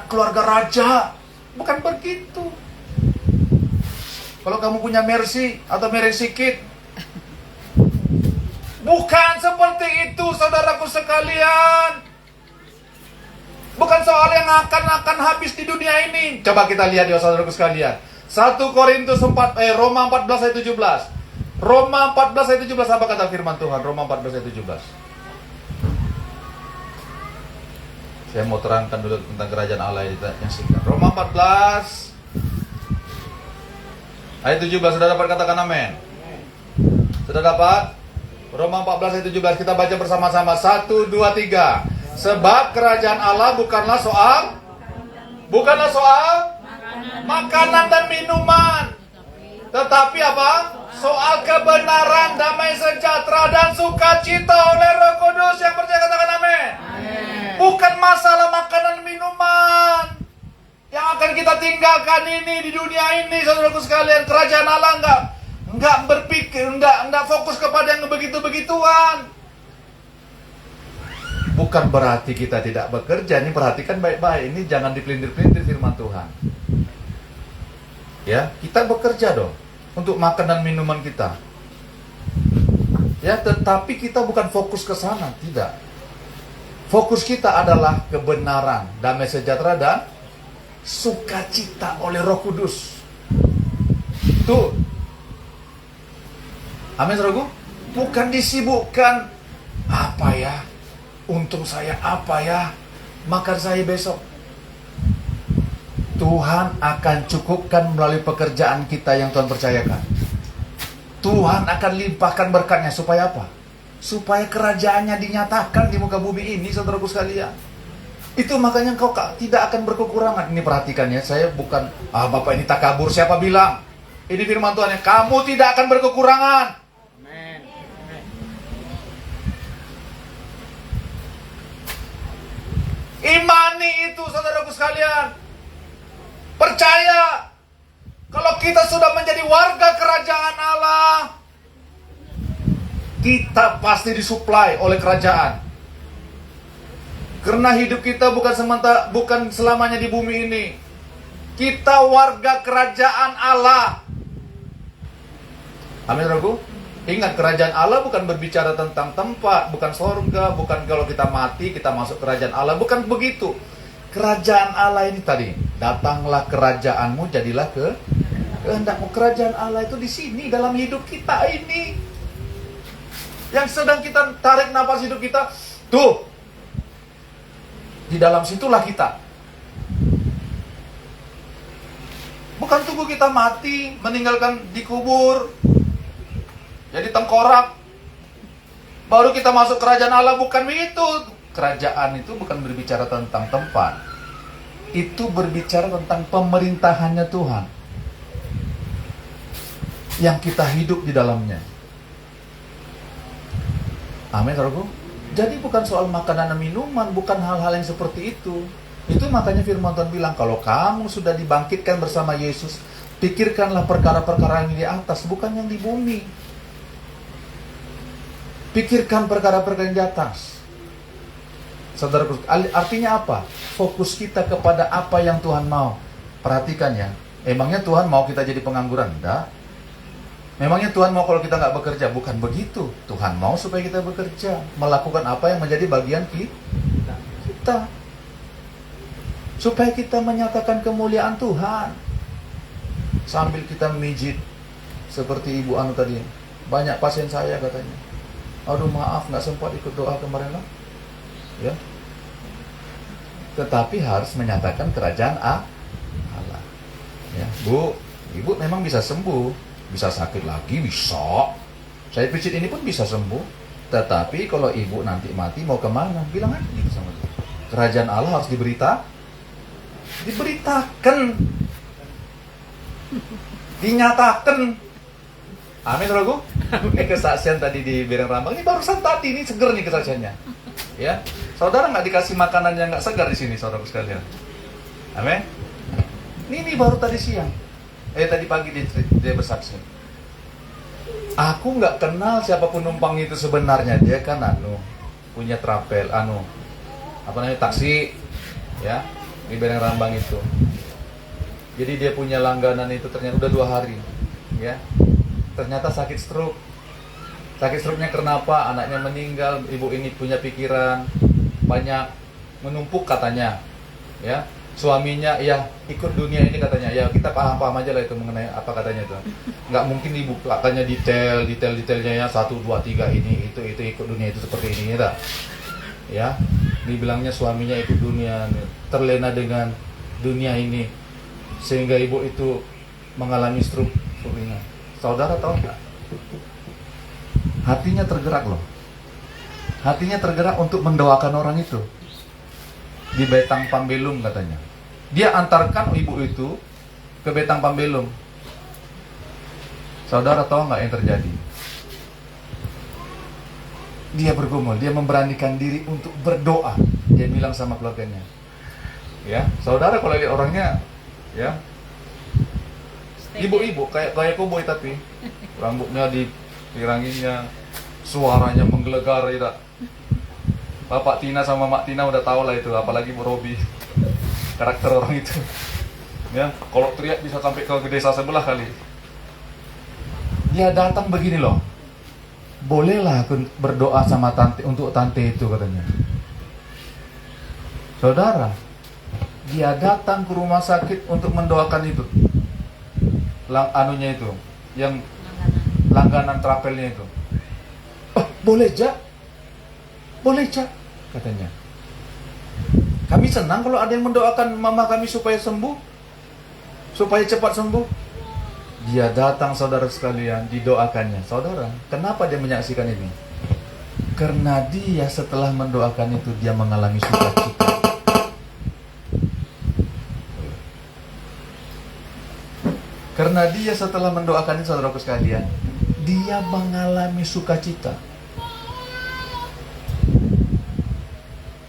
keluarga raja. Bukan begitu. Kalau kamu punya mercy atau mercy kit, bukan seperti itu saudaraku sekalian. Bukan soal yang akan habis di dunia ini. Coba kita lihat ya saudaraku sekalian. 1 Korintus 4, Roma 14 ayat 17. Roma 14 ayat 17, apa kata firman Tuhan? Roma 14 ayat 17. Saya mau terangkan dulu tentang kerajaan Allah yang singkat. Roma 14 ayat 17. Sudah dapat katakan amin? Sudah dapat? Roma 14 ayat 17. Kita baca bersama-sama. 1, 2, 3. Sebab kerajaan Allah bukanlah soal makanan dan minuman, tetapi apa? Soal kebenaran, damai sejahtera dan sukacita oleh Roh Kudus. Yang percaya katakan amin. Bukan masalah makanan minuman yang akan kita tinggalkan ini di dunia ini, saudaraku sekalian. Kerajaan Allah enggak berpikir, enggak fokus kepada yang begitu-begituan. Bukan berarti kita tidak bekerja. Ini perhatikan baik-baik. Ini jangan dipelintir-pelintir firman Tuhan. Ya, kita bekerja dong untuk makan dan minuman kita. Ya, tetapi kita bukan fokus ke sana, tidak. Fokus kita adalah kebenaran, damai sejahtera dan sukacita oleh Roh Kudus. Tuh. Amin, saudaraku. Bukan disibukkan. Apa ya? Untung saya apa ya? Makan saya besok. Tuhan akan cukupkan melalui pekerjaan kita yang Tuhan percayakan. Tuhan akan limpahkan berkatnya supaya apa? Supaya kerajaannya dinyatakan di muka bumi ini, saudaraku sekalian. Itu makanya kau tidak akan berkekurangan. Ini perhatikan ya, saya bukan, Bapak ini takabur, siapa bilang? Ini firman Tuhan, kamu tidak akan berkekurangan. Amen. Imani itu, saudaraku sekalian. Percaya, kalau kita sudah menjadi warga kerajaan Allah, kita pasti disuplai oleh kerajaan. Karena hidup kita bukan selamanya di bumi ini. Kita warga kerajaan Allah. Amin, saudaraku. Ingat, kerajaan Allah bukan berbicara tentang tempat, bukan surga, bukan kalau kita mati kita masuk kerajaan Allah, bukan begitu. Kerajaan Allah ini tadi, datanglah kerajaanmu, jadilah kehendakmu. Kerajaan Allah itu di sini dalam hidup kita ini. Yang sedang kita tarik nafas hidup kita, tuh, di dalam situlah kita. Bukan tunggu kita mati, meninggalkan dikubur. jadi tengkorak. Baru kita masuk kerajaan Allah, bukan begitu. Kerajaan itu bukan berbicara tentang tempat. Itu berbicara tentang pemerintahannya Tuhan. Yang kita hidup di dalamnya. Amin, saudaraku. Jadi bukan soal makanan dan minuman, bukan hal-hal yang seperti itu. Itu makanya firman Tuhan bilang, kalau kamu sudah dibangkitkan bersama Yesus, pikirkanlah perkara-perkara yang di atas, bukan yang di bumi. Pikirkan perkara-perkara yang di atas. Saudaraku, artinya apa? Fokus kita kepada apa yang Tuhan mau. Perhatikan ya, emangnya Tuhan mau kita jadi pengangguran? Enggak. Memangnya Tuhan mau kalau kita nggak bekerja? Bukan begitu. Tuhan mau supaya kita bekerja, melakukan apa yang menjadi bagian kita. Supaya kita menyatakan kemuliaan Tuhan. Sambil kita mijit, seperti Ibu Anu tadi. Banyak pasien saya katanya, aduh maaf nggak sempat ikut doa kemarin lah. Ya. Tetapi harus menyatakan kerajaan Allah. Ya, Bu, Ibu memang bisa sembuh. Bisa sakit lagi, bisa. Saya pijit ini pun bisa sembuh. Tetapi kalau ibu nanti mati mau kemana? Bilang aja gitu sama dia. Kerajaan Allah harus diberitakan. Dinyatakan. Amin, saudaraku. Ini kesaksian tadi di Bereng Rambang. Ini barusan tadi, ini seger nih kesaksiannya. Ya, saudara nggak dikasih makanan yang nggak segar di sini, saudaraku sekalian. Amin. Ini baru tadi siang. Tadi pagi dia bersaksi. Aku nggak kenal siapa penumpang itu sebenarnya. Dia kan punya travel, taksi, ya, di Bereng Rambang itu. Jadi dia punya langganan itu ternyata udah 2 hari, ya. Ternyata sakit stroke. Sakit stroke-nya kenapa? Anaknya meninggal, ibu ini punya pikiran banyak, menumpuk katanya, ya. Suaminya ya ikut dunia ini katanya, ya kita paham aja lah itu mengenai apa katanya itu. Nggak mungkin ibu katanya detailnya ya 1, 2, 3 ini itu ikut dunia itu seperti ini ya. Dibilangnya suaminya ikut dunia, terlena dengan dunia ini sehingga ibu itu mengalami stroke. Saudara tahu nggak? Hatinya tergerak loh. Hatinya tergerak untuk mendoakan orang itu. Di Betang Pambelum katanya. Dia antarkan ibu itu ke Betang Pambelum. Saudara tahu nggak yang terjadi? Dia bergumul, dia memberanikan diri untuk berdoa. Dia bilang sama keluarganya, ya, saudara kalau lihat orangnya, ya, ibu-ibu kayak koboi tapi rambutnya dipiranginnya, suaranya menggelegar, ya. Bapak Tina sama Mak Tina udah tahu lah itu, apalagi Bu Robi, karakter orang itu. Ya, kalau teriak bisa sampai ke desa sebelah kali. Dia datang begini loh. Bolehlah aku berdoa sama tante untuk tante itu katanya. Saudara, dia datang ke rumah sakit untuk mendoakan itu. Anunya itu, yang langganan travelnya itu. Oh, boleh Jak? Boleh Jak? Katanya. Kami senang kalau ada yang mendoakan mama kami supaya sembuh, supaya cepat sembuh. Dia datang, saudara sekalian, didoakannya. Saudara, kenapa dia menyaksikan ini? Karena dia setelah mendoakan itu, dia mengalami sukacita. Karena dia setelah mendoakan itu, saudaraku sekalian, dia mengalami sukacita.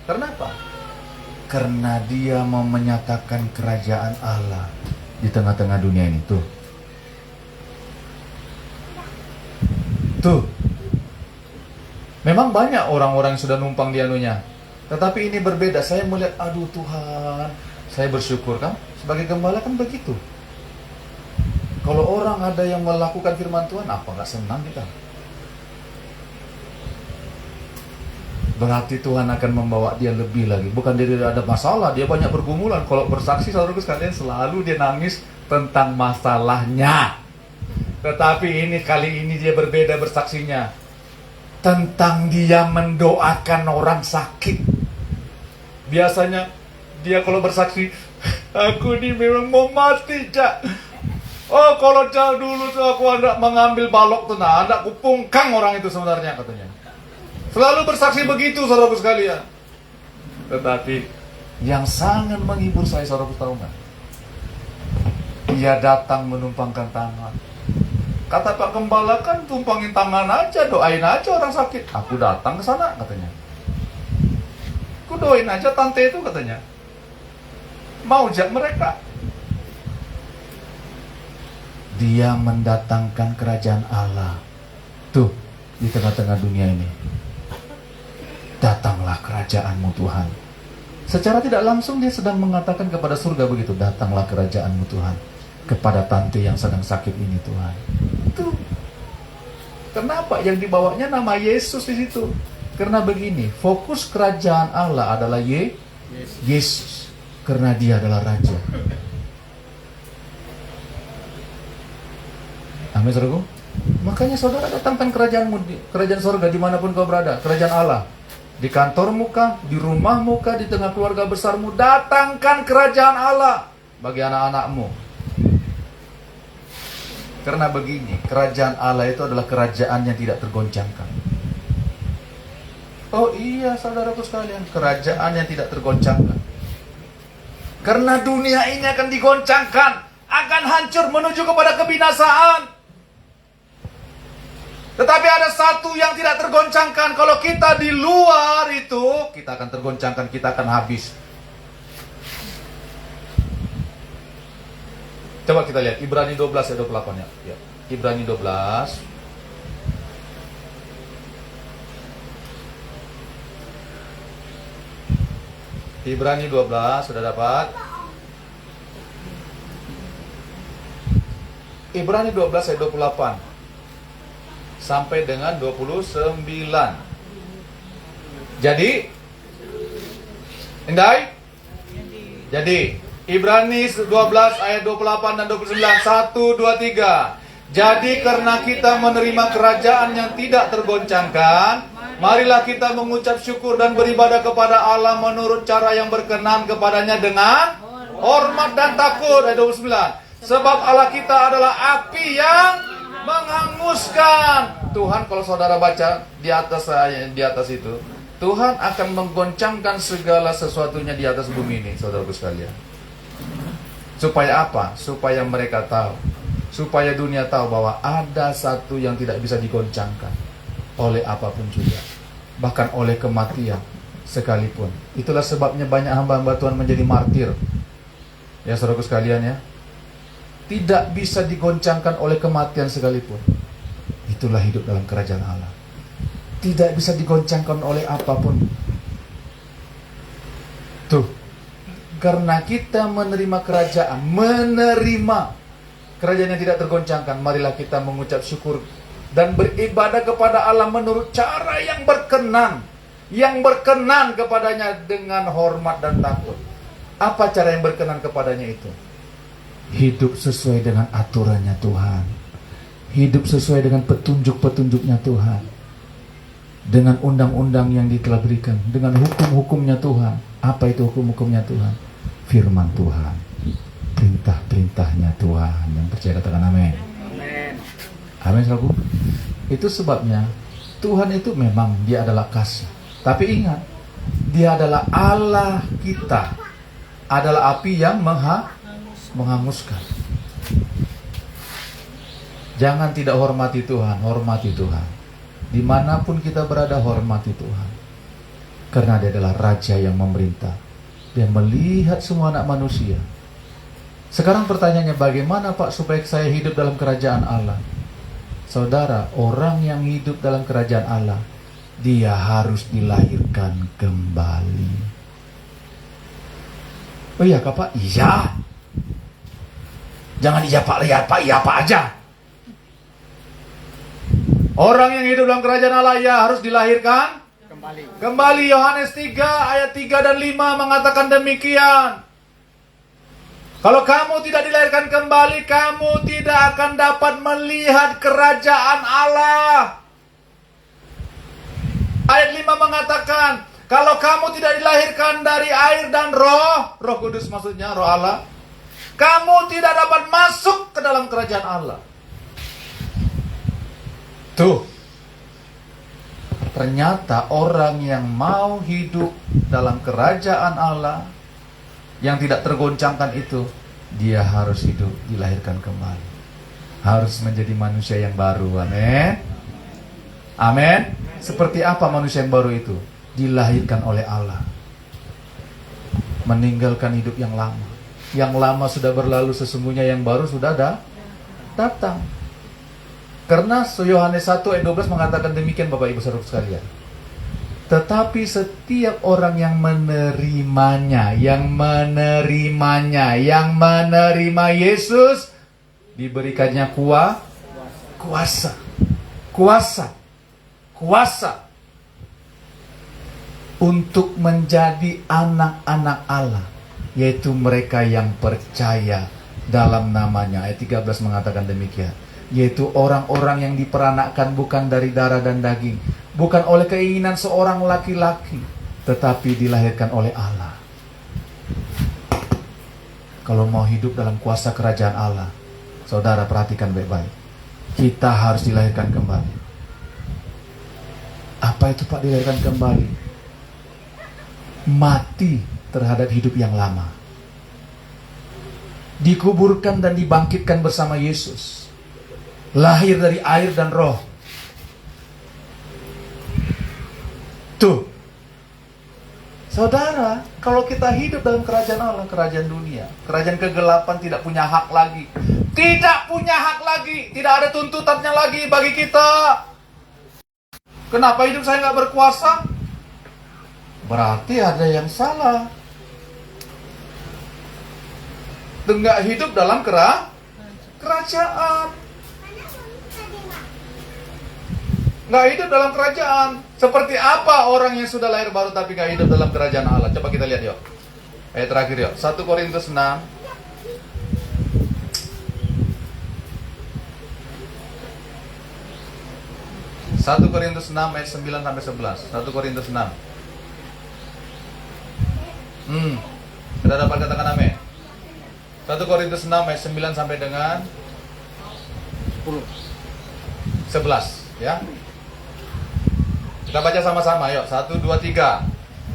Kenapa? Karena dia mau menyatakan kerajaan Allah di tengah-tengah dunia ini. Tuh. Memang banyak orang-orang yang sudah numpang di anunya. Tetapi ini berbeda. Saya melihat, aduh Tuhan, saya bersyukur kan. Sebagai gembala kan begitu. Kalau orang ada yang melakukan firman Tuhan, apa nggak senang kita? Berarti Tuhan akan membawa dia lebih lagi. Bukan dia tidak ada masalah, dia banyak pergumulan. Kalau bersaksi, saudaraku sekalian, selalu dia nangis tentang masalahnya. Tetapi kali ini dia berbeda bersaksinya. Tentang dia mendoakan orang sakit. Biasanya dia kalau bersaksi, aku ini memang mau mati, Jak. Oh, kalau jauh dulu tuh aku hendak mengambil balok tuh, nah, hendak kupungkang orang itu sebenarnya katanya. Selalu bersaksi begitu, saudaraku sekalian. Tetapi yang sangat menghibur saya, saudaraku, tahu nggak? Dia datang menumpangkan tangan. Kata Pak Gembala, kan tumpangin tangan aja, doain aja orang sakit. Aku datang ke sana katanya. Aku doain aja tante itu katanya. Mau jak mereka. Dia mendatangkan kerajaan Allah. Tuh, di tengah-tengah dunia ini. Datanglah kerajaanmu Tuhan. Secara tidak langsung dia sedang mengatakan kepada surga begitu. Datanglah kerajaanmu Tuhan. Kepada tante yang sedang sakit ini Tuhan. Tuh. Kenapa yang dibawanya nama Yesus di situ? Karena begini, fokus kerajaan Allah adalah Yesus. Karena dia adalah Raja. Amin, saudaraku. Makanya saudara datangkan kerajaanmu, kerajaan surga dimanapun kau berada, kerajaan Allah. Di kantormu kah, di rumahmu kah, di tengah keluarga besarmu, datangkan kerajaan Allah bagi anak-anakmu. Karena begini, kerajaan Allah itu adalah kerajaan yang tidak tergoncangkan. Oh iya, saudaraku sekalian, kerajaan yang tidak tergoncangkan. Karena dunia ini akan digoncangkan, akan hancur menuju kepada kebinasaan. Tetapi ada satu yang tidak tergoncangkan. Kalau kita di luar itu, kita akan tergoncangkan, kita akan habis. Coba kita lihat Ibrani 12 ayat 28 ya. Ya. Ibrani 12. Ibrani 12 sudah dapat? Ibrani 12 ayat 28 sampai dengan 29. Jadi Indai? Jadi Ibrani 12 ayat 28 dan 29. 1, 2, 3. Jadi karena kita menerima kerajaan yang tidak tergoncangkan, marilah kita mengucap syukur dan beribadah kepada Allah menurut cara yang berkenan kepadanya dengan hormat dan takut. Ayat 29. Sebab Allah kita adalah api yang menghanguskan. Tuhan, kalau saudara baca di atas itu, Tuhan akan menggoncangkan segala sesuatunya di atas bumi ini, saudaraku sekalian. Supaya apa? Supaya mereka tahu, supaya dunia tahu bahwa ada satu yang tidak bisa digoncangkan oleh apapun juga, bahkan oleh kematian sekalipun. Itulah sebabnya banyak hamba-hamba Tuhan menjadi martir. Ya saudaraku sekalian ya, tidak bisa digoncangkan oleh kematian sekalipun. Itulah hidup dalam kerajaan Allah. Tidak bisa digoncangkan oleh apapun. Tuh, karena kita menerima kerajaan yang tidak tergoncangkan, marilah kita mengucap syukur dan beribadah kepada Allah menurut cara yang berkenan kepadanya dengan hormat dan takut. Apa cara yang berkenan kepadanya itu? Hidup sesuai dengan aturannya Tuhan. Hidup sesuai dengan petunjuk-petunjuknya Tuhan. Dengan undang-undang yang telah berikan. Dengan hukum-hukumnya Tuhan. Apa itu hukum-hukumnya Tuhan? Firman Tuhan. Perintah-perintahnya Tuhan. Yang percaya katakan amin. Amin. Amin, saudaraku. Itu sebabnya Tuhan itu memang dia adalah kasih. Tapi ingat, dia adalah Allah kita. Adalah api yang menghanguskan. Jangan tidak hormati Tuhan, hormati Tuhan. Dimanapun kita berada, hormati Tuhan. Karena dia adalah Raja yang memerintah. Dia melihat semua anak manusia. Sekarang pertanyaannya, bagaimana Pak supaya saya hidup dalam kerajaan Allah? Saudara, orang yang hidup dalam kerajaan Allah, dia harus dilahirkan kembali. Oh iya Kak Pak? Iya. Jangan iya Pak, lihat Pak, iya Pak aja. Orang yang hidup dalam kerajaan Allah ya harus dilahirkan kembali. Yohanes 3 ayat 3 dan 5 mengatakan demikian. Kalau kamu tidak dilahirkan kembali, kamu tidak akan dapat melihat kerajaan Allah. Ayat 5 mengatakan, kalau kamu tidak dilahirkan dari air dan roh, Roh Kudus maksudnya, roh Allah, kamu tidak dapat masuk ke dalam kerajaan Allah. Tuh, ternyata orang yang mau hidup dalam kerajaan Allah, yang tidak tergoncangkan itu, dia harus hidup, dilahirkan kembali, harus menjadi manusia yang baru. Amin. Amin. Seperti apa manusia yang baru itu? Dilahirkan oleh Allah, meninggalkan hidup yang lama. Yang lama sudah berlalu, sesungguhnya yang baru sudah datang. Karena Yohanes 1 ayat 12 mengatakan demikian, Bapak Ibu Saudara sekalian. Tetapi setiap orang yang menerimanya, yang menerima Yesus, diberikannya kuasa untuk menjadi anak-anak Allah, yaitu mereka yang percaya dalam namanya. Ayat 13 mengatakan demikian, yaitu orang-orang yang diperanakkan bukan dari darah dan daging, bukan oleh keinginan seorang laki-laki, tetapi dilahirkan oleh Allah. Kalau mau hidup dalam kuasa kerajaan Allah, saudara perhatikan baik-baik, kita harus dilahirkan kembali. Apa itu Pak dilahirkan kembali? Mati terhadap hidup yang lama, dikuburkan dan dibangkitkan bersama Yesus, lahir dari air dan roh. Tuh, saudara, kalau kita hidup dalam kerajaan Allah, kerajaan dunia, kerajaan kegelapan tidak punya hak lagi. Tidak punya hak lagi, tidak ada tuntutannya lagi bagi kita. Kenapa hidup saya nggak berkuasa? Berarti ada yang salah. Nggak hidup dalam kerajaan. Nggak hidup dalam kerajaan. Seperti apa orang yang sudah lahir baru tapi nggak hidup dalam kerajaan Allah? Coba kita lihat yuk. Ayat terakhir yuk. 1 Korintus 6. 1 Korintus 6 ayat 9 sampai 11. 1 Korintus 6. Sudah dapat katakan amin? 1 Korintus 6 ayat 9 sampai dengan 11, ya. Kita baca sama-sama, yuk. 1, 2, 3.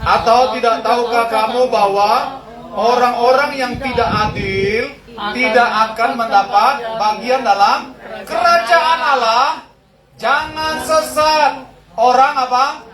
Atau tidak tahukah kamu bahwa orang-orang yang tidak adil tidak akan mendapat bagian dalam kerajaan Allah? Jangan sesat. Orang apa?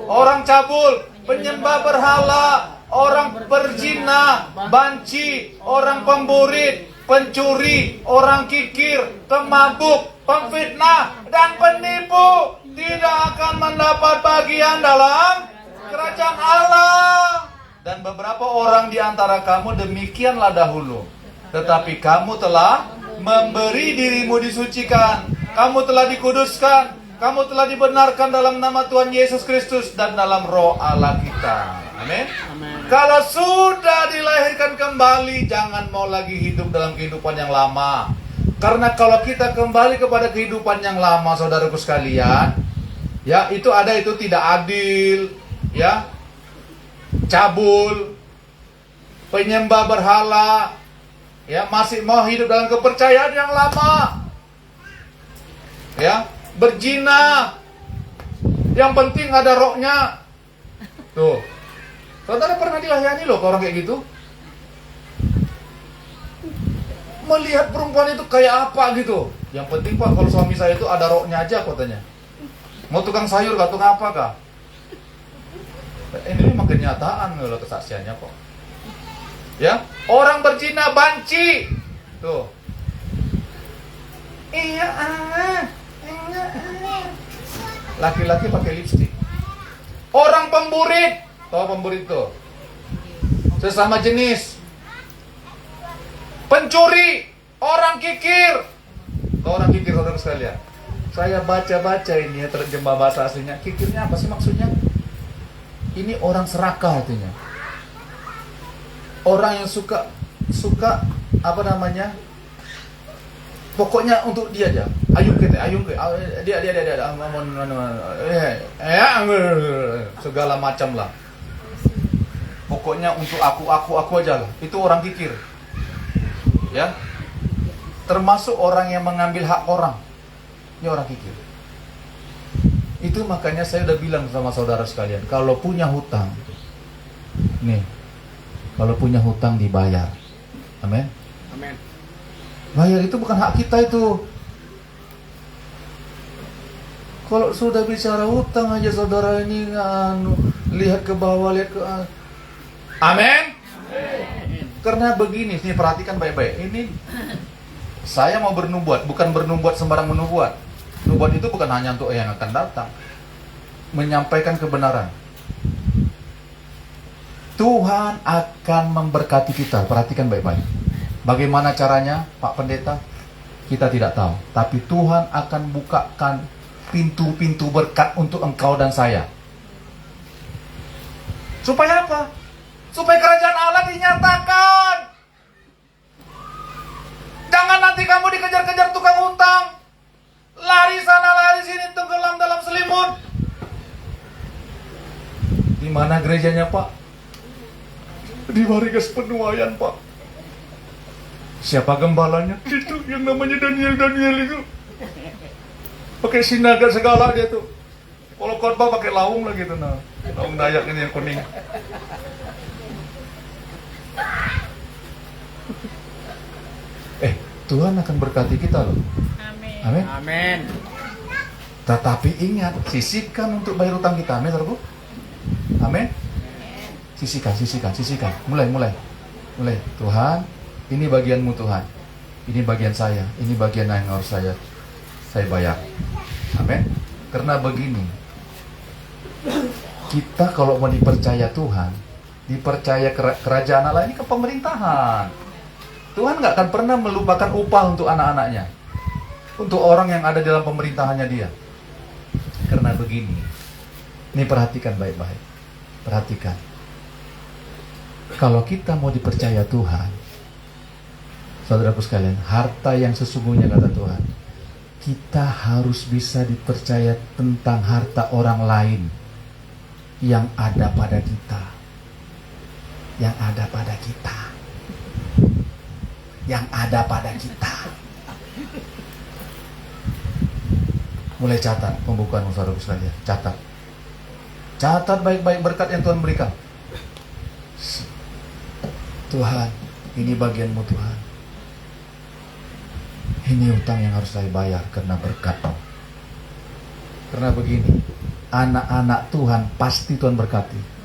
Orang cabul, penyembah berhala, orang berzina, banci, orang pemburit, pencuri, orang kikir, pemabuk, pemfitnah, dan penipu tidak akan mendapat bagian dalam kerajaan Allah. Dan beberapa orang di antara kamu demikianlah dahulu, tetapi kamu telah memberi dirimu disucikan, kamu telah dikuduskan, kamu telah dibenarkan dalam nama Tuhan Yesus Kristus dan dalam roh Allah kita. Amin. Kalau sudah dilahirkan kembali, jangan mau lagi hidup dalam kehidupan yang lama. Karena kalau kita kembali kepada kehidupan yang lama, saudaraku sekalian, ya, itu tidak adil, ya, cabul, penyembah berhala, ya, masih mau hidup dalam kepercayaan yang lama, ya, berzina, yang penting ada rohnya. Tuh, saudara pernah dilayani loh ke orang kayak gitu? Melihat perempuan itu kayak apa gitu. Yang penting Pak, kalau suami saya itu ada rohnya aja katanya. Mau tukang sayur kah, tukang apa kah? Ini memang kenyataan loh kesaksiannya kok. Ya, orang berzina, banci. Tuh. Iya, laki-laki pakai lipstik. Orang pemburit, tahu pemburit tuh? Sesama jenis. Pencuri, orang kikir. Tahu orang kikir, saudara sekalian? Saya baca-baca ini ya, terjemah bahasa aslinya. Kikirnya apa sih maksudnya? Ini orang serakah artinya. Orang yang suka apa namanya? Pokoknya untuk dia aja. Ayung ke, dia segala macam lah. Pokoknya untuk aku aja lah. Itu orang kikir. Ya. Termasuk orang yang mengambil hak orang. Ini orang kikir. Itu makanya saya udah bilang sama saudara sekalian, kalau punya hutang, nih, kalau punya hutang dibayar. Amin. Amin. Bayar itu bukan hak kita itu. Kalau sudah bicara hutang aja saudara ini lihat ke bawah, lihat ke Amin. Karena begini, nih perhatikan baik-baik. Ini saya mau bernubuat, bukan bernubuat sembarang menubuat. Nubuat itu bukan hanya untuk yang akan datang. Menyampaikan kebenaran. Tuhan akan memberkati kita. Perhatikan baik-baik. Bagaimana caranya, Pak Pendeta? Kita tidak tahu. Tapi Tuhan akan bukakan pintu-pintu berkat untuk engkau dan saya. Supaya apa? Supaya kerajaan Allah dinyatakan. Jangan nanti kamu dikejar-kejar tukang hutang. Lari sana, lari sini, tenggelam dalam selimut. Di mana gerejanya, Pak? Di Marigas Penuaian, Pak. Siapa gembalanya? Itu yang namanya Daniel itu. Pakai sinaga segala dia tuh. Kalau khotbah pakai laung lagi tuh, nah. Laung Dayak ini yang kuning. Tuhan akan berkati kita loh. Amin. Amin. Amin. Tetapi ingat, sisihkan untuk bayar utang kita. Amin, saudaraku. Amin. Sisihkan. Mulai. Tuhan, ini bagianmu Tuhan. Ini bagian saya. Ini bagian yang harus saya bayar. Amin. Karena begini, kita kalau mau dipercaya Tuhan, dipercaya kerajaan Allah ini ke pemerintahan. Tuhan nggak akan pernah melupakan upah untuk anak-anaknya, untuk orang yang ada dalam pemerintahannya dia. Karena begini, ini perhatikan baik-baik. Perhatikan. Kalau kita mau dipercaya Tuhan, saudaraku sekalian, harta yang sesungguhnya kata Tuhan, kita harus bisa dipercaya tentang harta orang lain yang ada pada kita. Yang ada pada kita. Yang ada pada kita. Mulai catat pembukaan saudaraku sekalian. Catat baik-baik berkat yang Tuhan berikan. Tuhan, ini bagianmu Tuhan. Ini utang yang harus saya bayar karena berkat. Karena begini, anak-anak Tuhan pasti Tuhan berkati.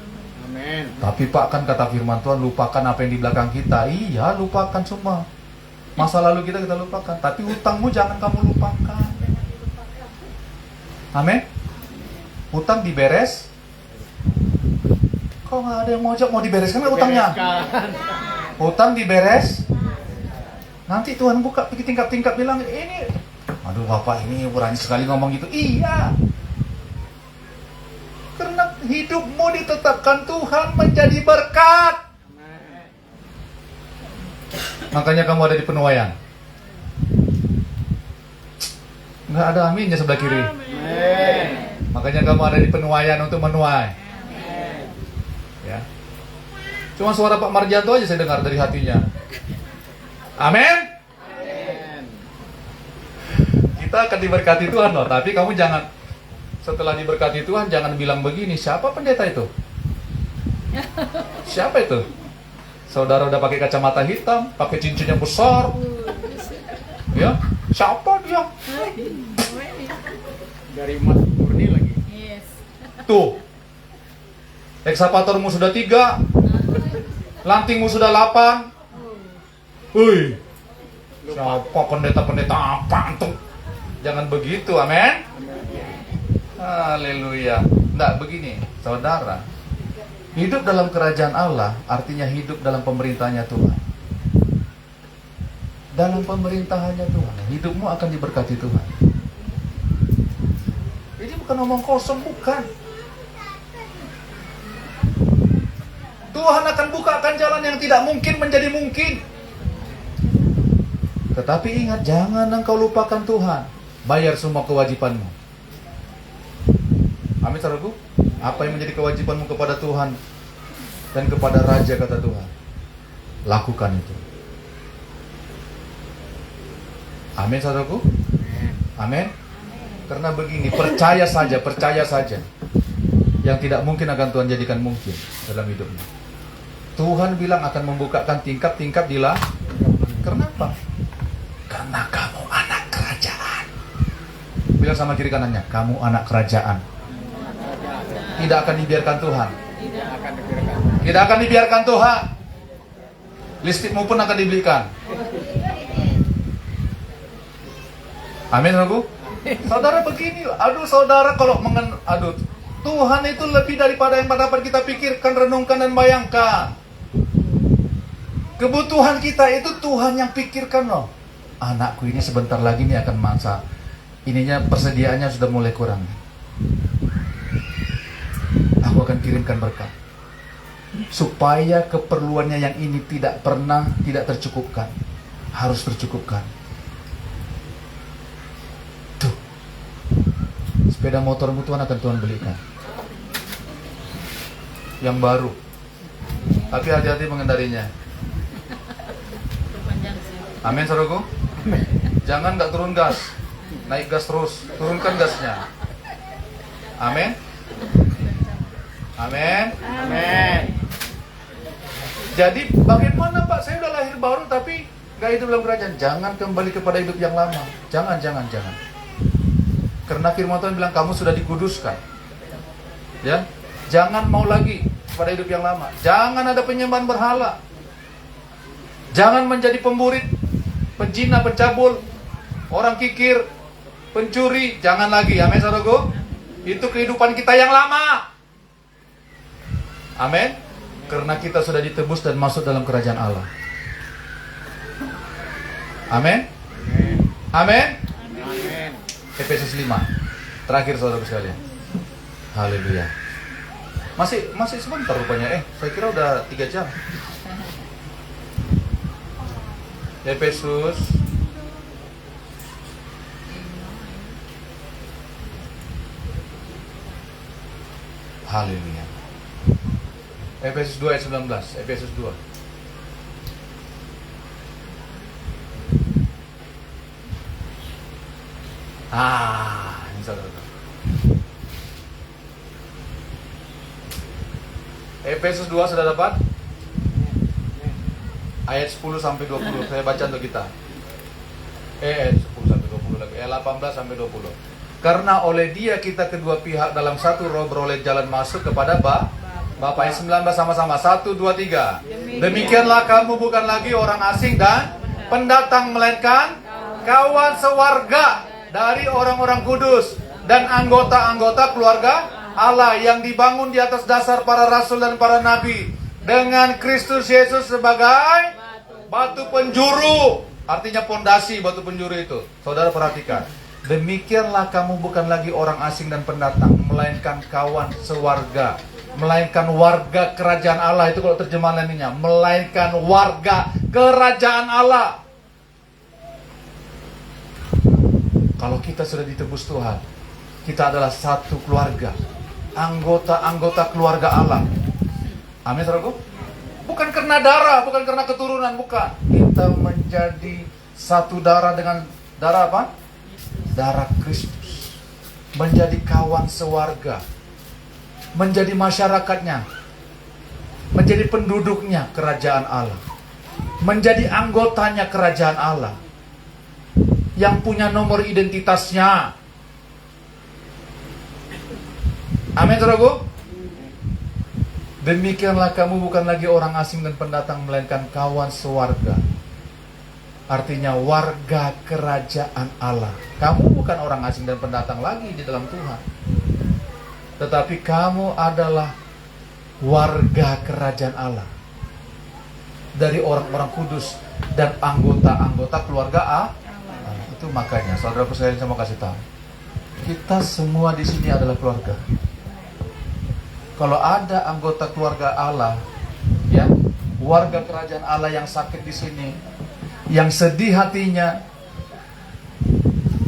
Amin. Tapi Pak, kan kata firman Tuhan, lupakan apa yang di belakang kita. Iya, lupakan semua. Masa lalu kita lupakan. Tapi hutangmu jangan kamu lupakan. Amin. Hutang diberes. Kok nggak ada yang mau dibereskan nggak hutangnya? Hutang diberes. Nanti Tuhan buka tingkap-tingkap bilang, ini, aduh Bapak ini berani sekali ngomong gitu. Iya. Karena hidupmu ditetapkan Tuhan menjadi berkat. Makanya kamu ada di penuaian. Nggak ada aminnya sebelah kiri. Amin. Makanya kamu ada di penuaian untuk menuai. Ya. Cuma suara Pak Marjanto aja saya dengar dari hatinya. Amin. Kita akan diberkati Tuhan loh. Tapi kamu jangan, setelah diberkati Tuhan, jangan bilang begini, siapa pendeta itu? Siapa itu? Saudara udah pakai kacamata hitam, pakai cincin yang besar. Ya, siapa dia? Dari Mas Murni lagi. Yes. Tuh, ekskavatormu sudah 3, lantingmu sudah 8. Wih, siapa pendeta-pendeta apa tuh? Jangan begitu, amin. Haleluya. Nggak begini, saudara. Hidup dalam kerajaan Allah artinya hidup dalam pemerintahnya Tuhan. Dalam pemerintahannya Tuhan, hidupmu akan diberkati Tuhan. Ini bukan omong kosong, bukan. Tuhan akan bukakan jalan yang tidak mungkin menjadi mungkin. Tetapi ingat, jangan engkau lupakan Tuhan. Bayar semua kewajibanmu. Amin, saudaraku. Apa yang menjadi kewajibanmu kepada Tuhan dan kepada Raja, kata Tuhan, lakukan itu. Amin, saudaraku. Amin. Karena begini, percaya saja. Yang tidak mungkin akan Tuhan jadikan mungkin dalam hidupnya. Tuhan bilang akan membukakan tingkap-tingkap di langit. Kenapa? Karena kamu anak kerajaan. Bilang sama kiri kanannya, kamu anak kerajaan. Tidak akan dibiarkan Tuhan. Tidak akan dibiarkan Tuhan. Listrikmu pun akan dibelikan. Amin, saudaraku. Saudara begini, saudara kalau Tuhan itu lebih daripada yang dapat kita pikirkan, renungkan dan bayangkan. Kebutuhan kita itu Tuhan yang pikirkan loh. Anakku ini sebentar lagi nih akan masa. Ininya persediaannya sudah mulai kurang. Aku akan kirimkan berkat. Supaya keperluannya yang ini tidak tercukupkan. Harus tercukupkan. Tuh. Sepeda motormu Tuhan akan Tuhan belikan. Yang baru. Tapi hati-hati mengendarinya. Amin, saudaraku. Jangan gak turun gas. Naik gas terus. Turunkan gasnya. Amin. Amin. Amin. Jadi bagaimana Pak? Saya udah lahir baru tapi gak hidup dalam kerajaan. Jangan kembali kepada hidup yang lama. Jangan. Karena firman Tuhan bilang kamu sudah dikuduskan. Ya. Jangan mau lagi pada hidup yang lama. Jangan ada penyembahan berhala. Jangan menjadi pemburit, penzina, pencabul, orang kikir, pencuri. Jangan lagi. Amin, saudaraku. Itu kehidupan kita yang lama. Amin. Karena kita sudah ditebus dan masuk dalam kerajaan Allah. Amin. Amin. Amin. Efesus 5. Terakhir, saudara sekalian. Haleluya. Masih sebentar rupanya. Saya kira udah 3 jam. Efesus Haleluya. Efesus 2 ayat 19. Efesus 2. Ini saudara. Efesus 2 sudah dapat? Ayat 10 sampai 20. Saya baca untuk kita. Ayat 10 sampai 20 lagi. Ayat 18 sampai 20. Karena oleh Dia kita kedua pihak dalam satu roh beroleh jalan masuk kepada Bapa. Ayat 19 sama-sama. 1, 2, 3. Demikianlah kamu bukan lagi orang asing dan pendatang, melainkan kawan sewarga dari orang-orang kudus dan anggota-anggota keluarga Allah yang dibangun di atas dasar para rasul dan para nabi, dengan Kristus Yesus sebagai batu penjuru. Artinya pondasi batu penjuru itu. Saudara perhatikan. Demikianlah kamu bukan lagi orang asing dan pendatang, melainkan kawan sewarga, melainkan warga kerajaan Allah. Itu kalau terjemahan lainnya, melainkan warga kerajaan Allah. Kalau kita sudah ditebus Tuhan, kita adalah satu keluarga, anggota-anggota keluarga Allah. Amin, saudaraku. Bukan karena darah, bukan karena keturunan, bukan. Kita menjadi satu darah dengan darah apa? Darah Kristus. Menjadi kawan sewarga, menjadi masyarakatnya, menjadi penduduknya kerajaan Allah, menjadi anggotanya kerajaan Allah, yang punya nomor identitasnya. Amin, saudaraku. Demikianlah kamu bukan lagi orang asing dan pendatang, melainkan kawan sewarga. Artinya warga kerajaan Allah. Kamu bukan orang asing dan pendatang lagi di dalam Tuhan, tetapi kamu adalah warga kerajaan Allah, dari orang-orang kudus dan anggota-anggota keluarga Allah. Itu makanya, saudaraku, saya mau kasih tahu, kita semua di sini adalah keluarga. Kalau ada anggota keluarga Allah, ya, warga kerajaan Allah yang sakit di sini, yang sedih hatinya,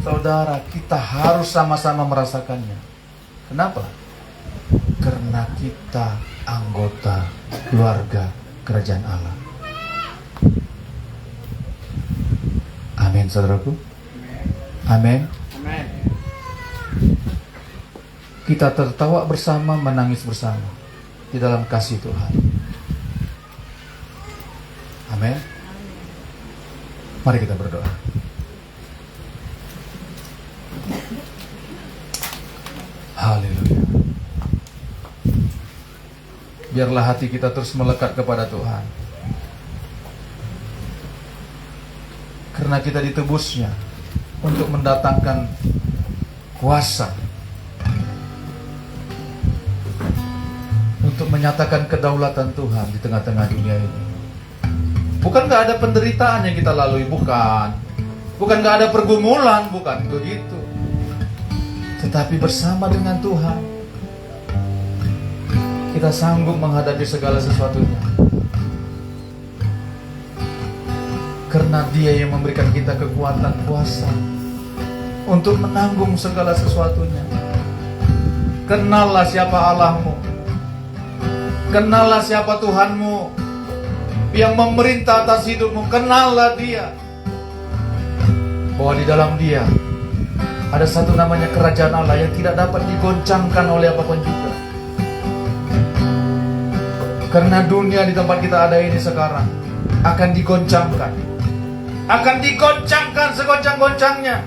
saudara, kita harus sama-sama merasakannya. Kenapa? Karena kita anggota keluarga kerajaan Allah. Amin, saudaraku. Amin. Amin. Kita tertawa bersama, menangis bersama di dalam kasih Tuhan. Amin. Mari kita berdoa. Haleluya. Biarlah hati kita terus melekat kepada Tuhan. Karena kita ditebusnya untuk mendatangkan kuasa, untuk menyatakan kedaulatan Tuhan di tengah-tengah dunia ini. Bukan gak ada penderitaan yang kita lalui, bukan. Bukan gak ada pergumulan, bukan begitu. Tetapi bersama dengan Tuhan, kita sanggup menghadapi segala sesuatunya. Karena Dia yang memberikan kita kekuatan, kuasa untuk menanggung segala sesuatunya. Kenallah siapa Allahmu. Kenallah siapa Tuhanmu yang memerintah atas hidupmu. Kenallah Dia, bahwa di dalam Dia ada satu namanya kerajaan Allah yang tidak dapat digoncangkan oleh apapun juga. Karena dunia di tempat kita ada ini sekarang akan digoncangkan, akan digoncangkan segoncang-goncangnya,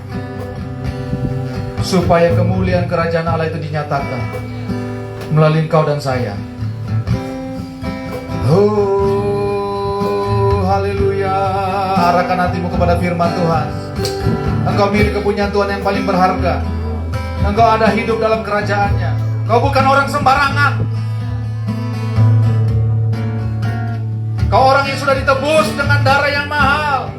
supaya kemuliaan kerajaan Allah itu dinyatakan melalui engkau dan saya. Haleluya. Arahkan hatimu kepada firman Tuhan. Engkau milik kepunyaan Tuhan yang paling berharga. Engkau ada hidup dalam kerajaannya. Kau bukan orang sembarangan. Kau orang yang sudah ditebus dengan darah yang mahal.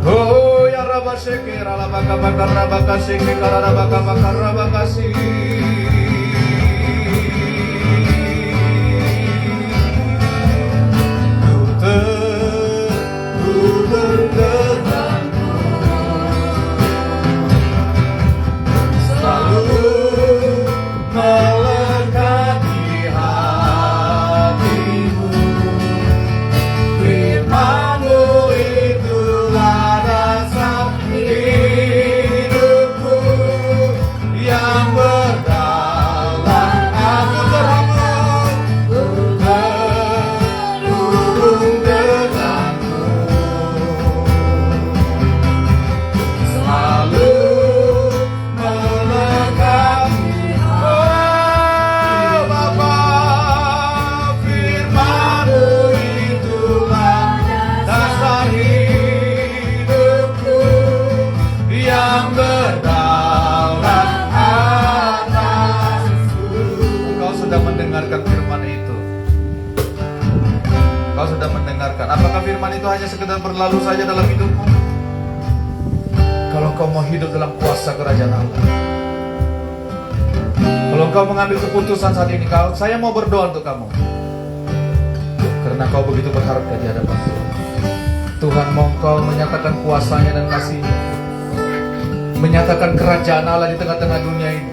Oh ya Rabaseke Ralabaka Bakar Rabakaseke Karabaka Bakar Rabakasi. Kau sudah mendengarkan. Apakah firman itu hanya sekedar berlalu saja dalam hidupmu? Kalau kau mau hidup dalam kuasa kerajaan Allah, kalau kau mengambil keputusan saat ini, saya mau berdoa untuk kamu. Karena kau begitu berharga di hadapan Tuhan. Tuhan mau kau menyatakan kuasanya dan kasihnya, menyatakan kerajaan Allah di tengah-tengah dunia ini.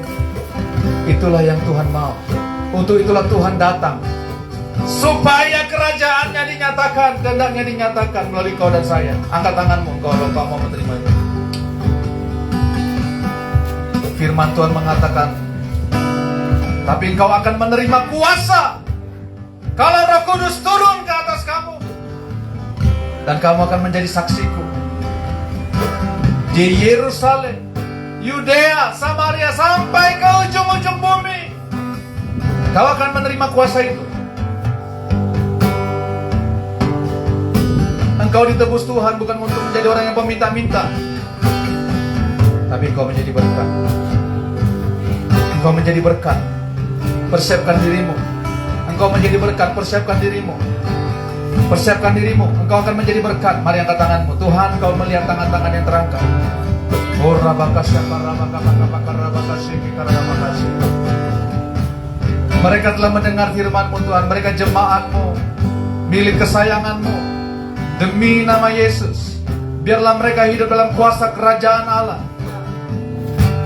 Itulah yang Tuhan mau. Untuk itulah Tuhan datang, supaya kerajaannya dinyatakan, kehendaknya dinyatakan melalui kau dan saya. Angkat tanganmu kalau kau mau menerima itu. Firman Tuhan mengatakan, tapi engkau akan menerima kuasa kalau Roh Kudus turun ke atas kamu, dan kamu akan menjadi saksiku di Yerusalem, Yudea, Samaria, sampai ke ujung-ujung bumi. Kau akan menerima kuasa itu. Engkau ditebus Tuhan bukan untuk menjadi orang yang peminta-minta, tapi engkau menjadi berkat. Engkau menjadi berkat. Persiapkan dirimu. Engkau menjadi berkat. Persiapkan dirimu. Persiapkan dirimu. Engkau akan menjadi berkat. Mari angkat tanganmu. Tuhan, kau melihat tangan-tangan yang terangkat. Oh rabakasya karabakasya. Mereka telah mendengar firman-Mu Tuhan. Mereka jemaat-Mu, milik kesayangan-Mu. Demi nama Yesus, biarlah mereka hidup dalam kuasa kerajaan Allah.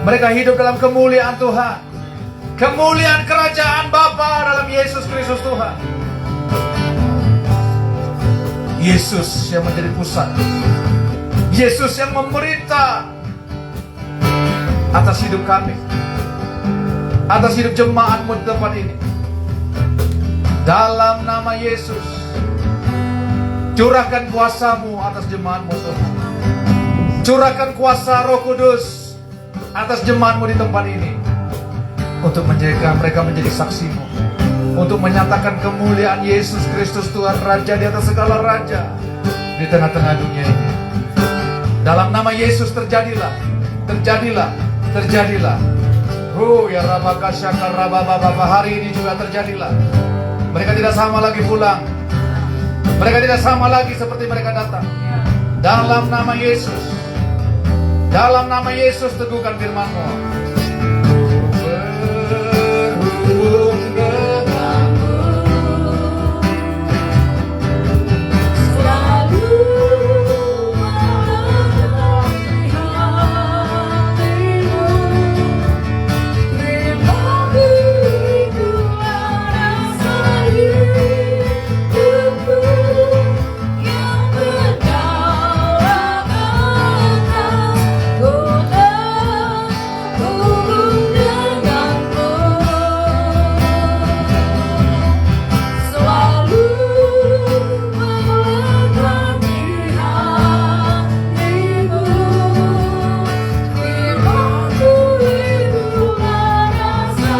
Mereka hidup dalam kemuliaan Tuhan, kemuliaan kerajaan Bapa dalam Yesus Kristus Tuhan. Yesus yang menjadi pusat, Yesus yang memerintah atas hidup kami, atas hidup jemaat-Mu di tempat ini. Dalam nama Yesus, curahkan kuasa-Mu atas jemaat-Mu Tuhan. Curahkan kuasa Roh Kudus atas jemaat-Mu di tempat ini, untuk menjaga mereka menjadi saksi-Mu, untuk menyatakan kemuliaan Yesus Kristus Tuhan Raja di atas segala raja di tengah-tengah dunia ini. Dalam nama Yesus terjadilah, terjadilah, terjadilah. Ya Rabakasyaka Rabababa, hari ini juga terjadilah. Mereka tidak sama lagi pulang, mereka tidak sama lagi seperti mereka datang. Dalam nama Yesus, dalam nama Yesus teguhkan firman-Mu. Berhubung denganmu, selalu menanti hatimu. Firman-Mu itu rasa hidupku yang berdaulat atas kota. Hubung denganmu, selalu melengkapi hatimu. Firman-Mu itu rasa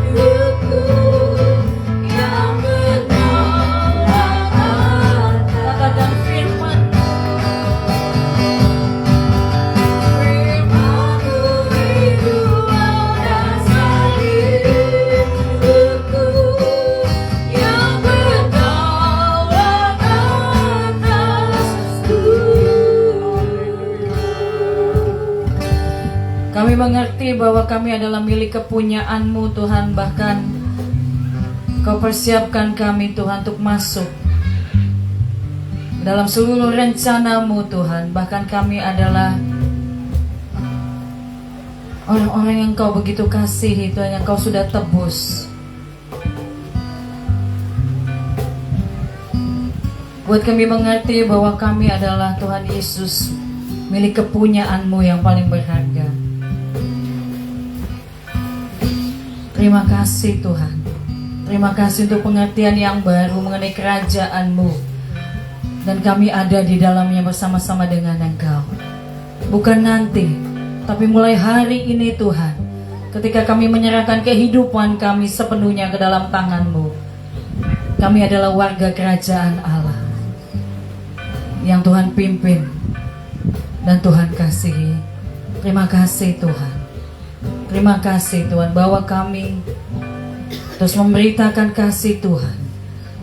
hidupku yang berdaulat atas. Katakan firman-Mu. Firman-Mu itu rasa hidupku yang berdaulat atasku. Kami mengerti bahwa kami adalah milik kepunyaan-Mu Tuhan. Bahkan Kau persiapkan kami Tuhan untuk masuk dalam seluruh rencana-Mu Tuhan. Bahkan kami adalah orang-orang yang Kau begitu kasihi Tuhan, yang Kau sudah tebus. Buat kami mengerti bahwa kami adalah Tuhan Yesus, milik kepunyaan-Mu yang paling berharga. Terima kasih Tuhan. Terima kasih untuk pengertian yang baru mengenai kerajaan-Mu. Dan kami ada di dalamnya bersama-sama dengan Engkau. Bukan nanti, tapi mulai hari ini Tuhan, ketika kami menyerahkan kehidupan kami sepenuhnya ke dalam tangan-Mu, kami adalah warga kerajaan Allah yang Tuhan pimpin dan Tuhan kasihi. Terima kasih Tuhan. Terima kasih Tuhan bahwa kami terus memberitakan kasih Tuhan,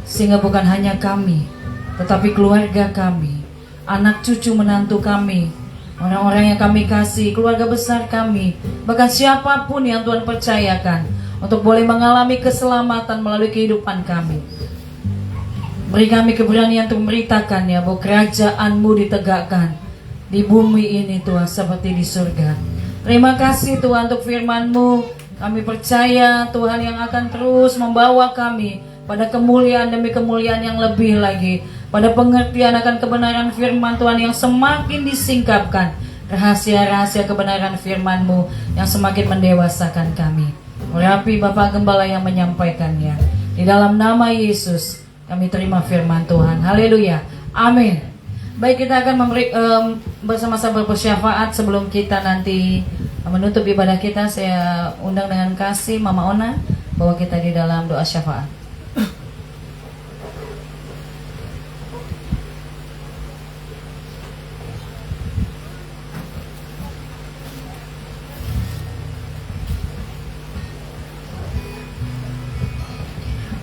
sehingga bukan hanya kami, tetapi keluarga kami, anak cucu menantu kami, orang-orang yang kami kasih, keluarga besar kami, bahkan siapapun yang Tuhan percayakan untuk boleh mengalami keselamatan melalui kehidupan kami. Beri kami keberanian untuk memberitakan ya bahwa kerajaan-Mu ditegakkan di bumi ini Tuhan seperti di surga. Terima kasih Tuhan untuk firman-Mu. Kami percaya Tuhan yang akan terus membawa kami pada kemuliaan demi kemuliaan yang lebih lagi, pada pengertian akan kebenaran firman Tuhan yang semakin disingkapkan, rahasia-rahasia kebenaran firman-Mu yang semakin mendewasakan kami. Urapi Bapak Gembala yang menyampaikannya. Di dalam nama Yesus kami terima firman Tuhan. Haleluya. Amin. Baik, kita akan bersama-sama bersyafaat. Sebelum kita nanti menutup ibadah kita, saya undang dengan kasih Mama Ona bahwa kita di dalam doa syafaat.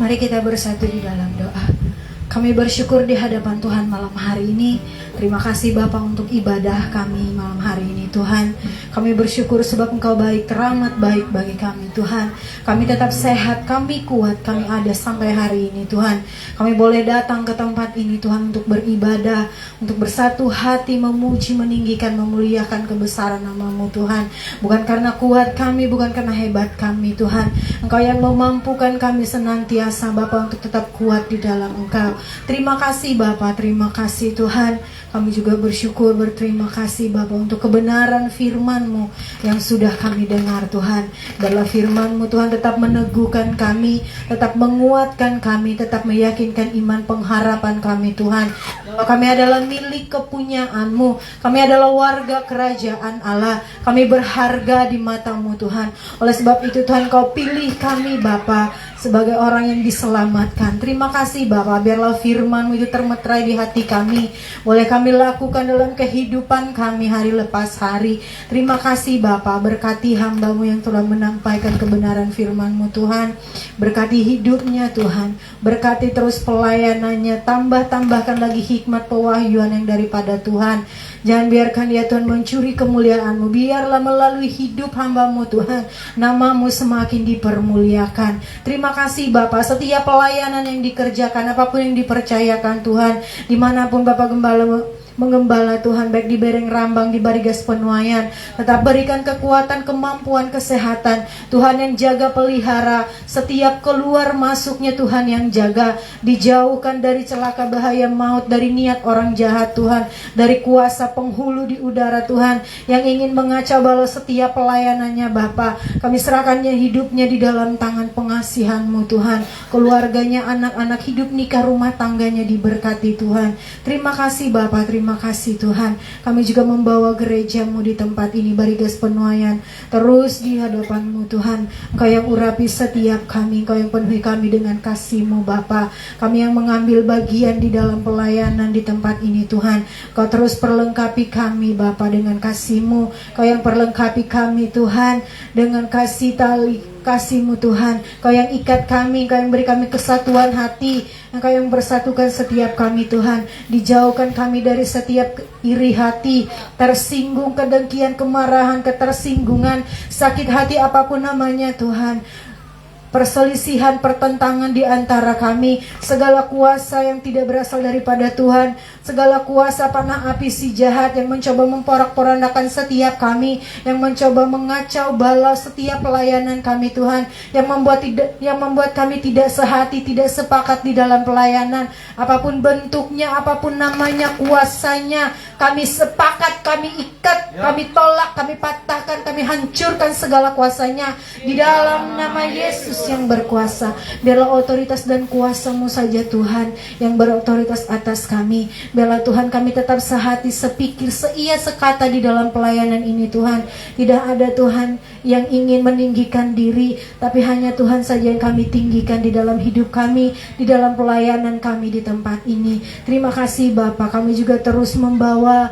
Mari kita bersatu di dalam doa. Kami bersyukur di hadapan Tuhan malam hari ini. Terima kasih Bapak untuk ibadah kami malam hari ini Tuhan. Kami bersyukur sebab Engkau baik, teramat baik bagi kami Tuhan. Kami tetap sehat, kami kuat, kami ada sampai hari ini Tuhan. Kami boleh datang ke tempat ini Tuhan untuk beribadah, untuk bersatu hati, memuji, meninggikan, memuliakan kebesaran nama-Mu Tuhan. Bukan karena kuat kami, bukan karena hebat kami Tuhan. Engkau yang memampukan kami senantiasa Bapa untuk tetap kuat di dalam Engkau. Terima kasih Bapa, terima kasih Tuhan. Kami juga bersyukur, berterima kasih Bapa untuk kebenaran firman-Mu yang sudah kami dengar Tuhan. Biarlah firman-Mu Tuhan tetap meneguhkan kami, tetap menguatkan kami, tetap meyakinkan iman pengharapan kami Tuhan. Bahwa kami adalah milik kepunyaan-Mu, kami adalah warga kerajaan Allah, kami berharga di mata-Mu Tuhan. Oleh sebab itu Tuhan Kau pilih kami Bapa sebagai orang yang diselamatkan. Terima kasih Bapa, biarlah firman-Mu itu termeterai di hati kami, boleh kami lakukan dalam kehidupan kami hari lepas hari. Terima kasih Bapa, berkati hamba-Mu yang telah menyampaikan kebenaran firman-Mu Tuhan. Berkati hidupnya Tuhan, berkati terus pelayanannya, tambahkan lagi hikmat pewahyuan yang daripada Tuhan. Jangan biarkan dia Tuhan mencuri kemuliaan-Mu. Biarlah melalui hidup hamba-Mu Tuhan, nama-Mu semakin dipermuliakan. Terima kasih Bapa, setiap pelayanan yang dikerjakan, apapun yang dipercayakan Tuhan, dimanapun Bapak Gembala menggembala Tuhan, baik di Bereng Rambang, di Barigas Penuaian, tetap berikan kekuatan, kemampuan, kesehatan Tuhan yang jaga pelihara setiap keluar masuknya Tuhan yang jaga, dijauhkan dari celaka bahaya maut, dari niat orang jahat Tuhan, dari kuasa penghulu di udara Tuhan yang ingin mengacau balau setiap pelayanannya Bapa. Kami serahkannya hidupnya di dalam tangan pengasihan-Mu Tuhan, keluarganya, anak-anak, hidup nikah rumah tangganya diberkati Tuhan. Terima kasih Bapa, terima kasih Tuhan. Kami juga membawa gereja-Mu di tempat ini, Barigas Penuaian, terus di hadapan-Mu Tuhan. Engkau yang urapi setiap kami, Engkau yang penuhi kami dengan kasih-Mu Bapa. Kami yang mengambil bagian di dalam pelayanan di tempat ini Tuhan, Engkau terus perlengkapi kami Bapa dengan kasih-Mu. Engkau yang perlengkapi kami Tuhan dengan kasih tali kasih-Mu Tuhan. Kau yang ikat kami, Kau yang beri kami kesatuan hati, Engkau yang bersatukan setiap kami Tuhan. Dijauhkan kami dari setiap iri hati, tersinggung, kedengkian, kemarahan, ketersinggungan, sakit hati apapun namanya Tuhan, perselisihan, pertentangan di antara kami, segala kuasa yang tidak berasal daripada Tuhan, segala kuasa panah api si jahat yang mencoba memporak-porandakan setiap kami, yang mencoba mengacau balau setiap pelayanan kami Tuhan, yang membuat kami tidak sehati, tidak sepakat di dalam pelayanan, apapun bentuknya, apapun namanya, kuasanya, kami sepakat, kami ikat, kami tolak, kami patahkan, kami hancurkan segala kuasanya di dalam nama Yesus yang berkuasa. Biarlah otoritas dan kuasa-Mu saja Tuhan yang berotoritas atas kami. Biarlah Tuhan kami tetap sehati, sepikir, seia, sekata di dalam pelayanan ini Tuhan. Tidak ada Tuhan yang ingin meninggikan diri, tapi hanya Tuhan saja yang kami tinggikan di dalam hidup kami, di dalam pelayanan kami di tempat ini. Terima kasih Bapa, kami juga terus membawa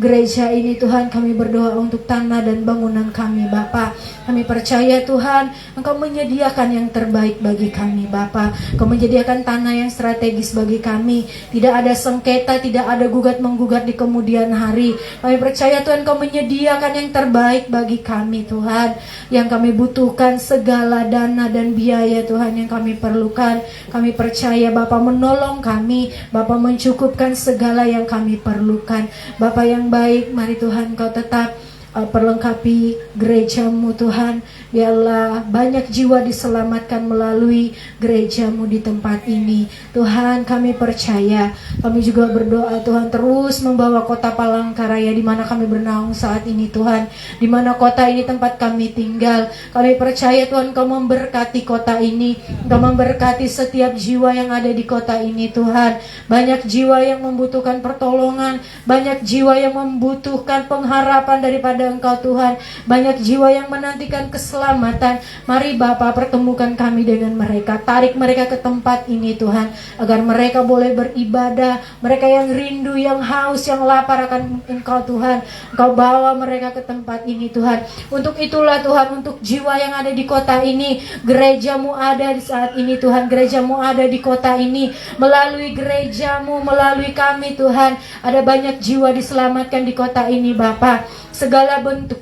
gereja ini Tuhan. Kami berdoa untuk tanah dan bangunan kami Bapa. Kami percaya Tuhan Engkau menyediakan yang terbaik bagi kami Bapa. Engkau menyediakan tanah yang strategis bagi kami. Tidak ada sengketa, tidak ada gugat-menggugat di kemudian hari. Kami percaya Tuhan Engkau menyediakan yang terbaik bagi kami Tuhan. Yang kami butuhkan, segala dana dan biaya Tuhan yang kami perlukan, kami percaya Bapa menolong kami, Bapa mencukupkan segala yang kami perlukan. Bapa yang baik, mari Tuhan Kau tetap perlengkapi gereja-Mu Tuhan. Biarlah banyak jiwa diselamatkan melalui gereja-Mu di tempat ini Tuhan. Kami percaya, kami juga berdoa Tuhan terus membawa kota Palangkaraya di mana kami bernaung saat ini Tuhan, di mana kota ini tempat kami tinggal. Kami percaya Tuhan Kau memberkati kota ini, Kau memberkati setiap jiwa yang ada di kota ini Tuhan. Banyak jiwa yang membutuhkan pertolongan, banyak jiwa yang membutuhkan pengharapan daripada Engkau Tuhan, banyak jiwa yang menantikan keselamatan. Mari Bapa pertemukan kami dengan mereka, tarik mereka ke tempat ini Tuhan, agar mereka boleh beribadah. Mereka yang rindu, yang haus, yang lapar akan Engkau Tuhan, Engkau bawa mereka ke tempat ini Tuhan. Untuk itulah Tuhan, untuk jiwa yang ada di kota ini, gereja-Mu ada di saat ini Tuhan, gereja-Mu ada di kota ini. Melalui gereja-Mu, melalui kami Tuhan, ada banyak jiwa diselamatkan di kota ini Bapa. segala bentuk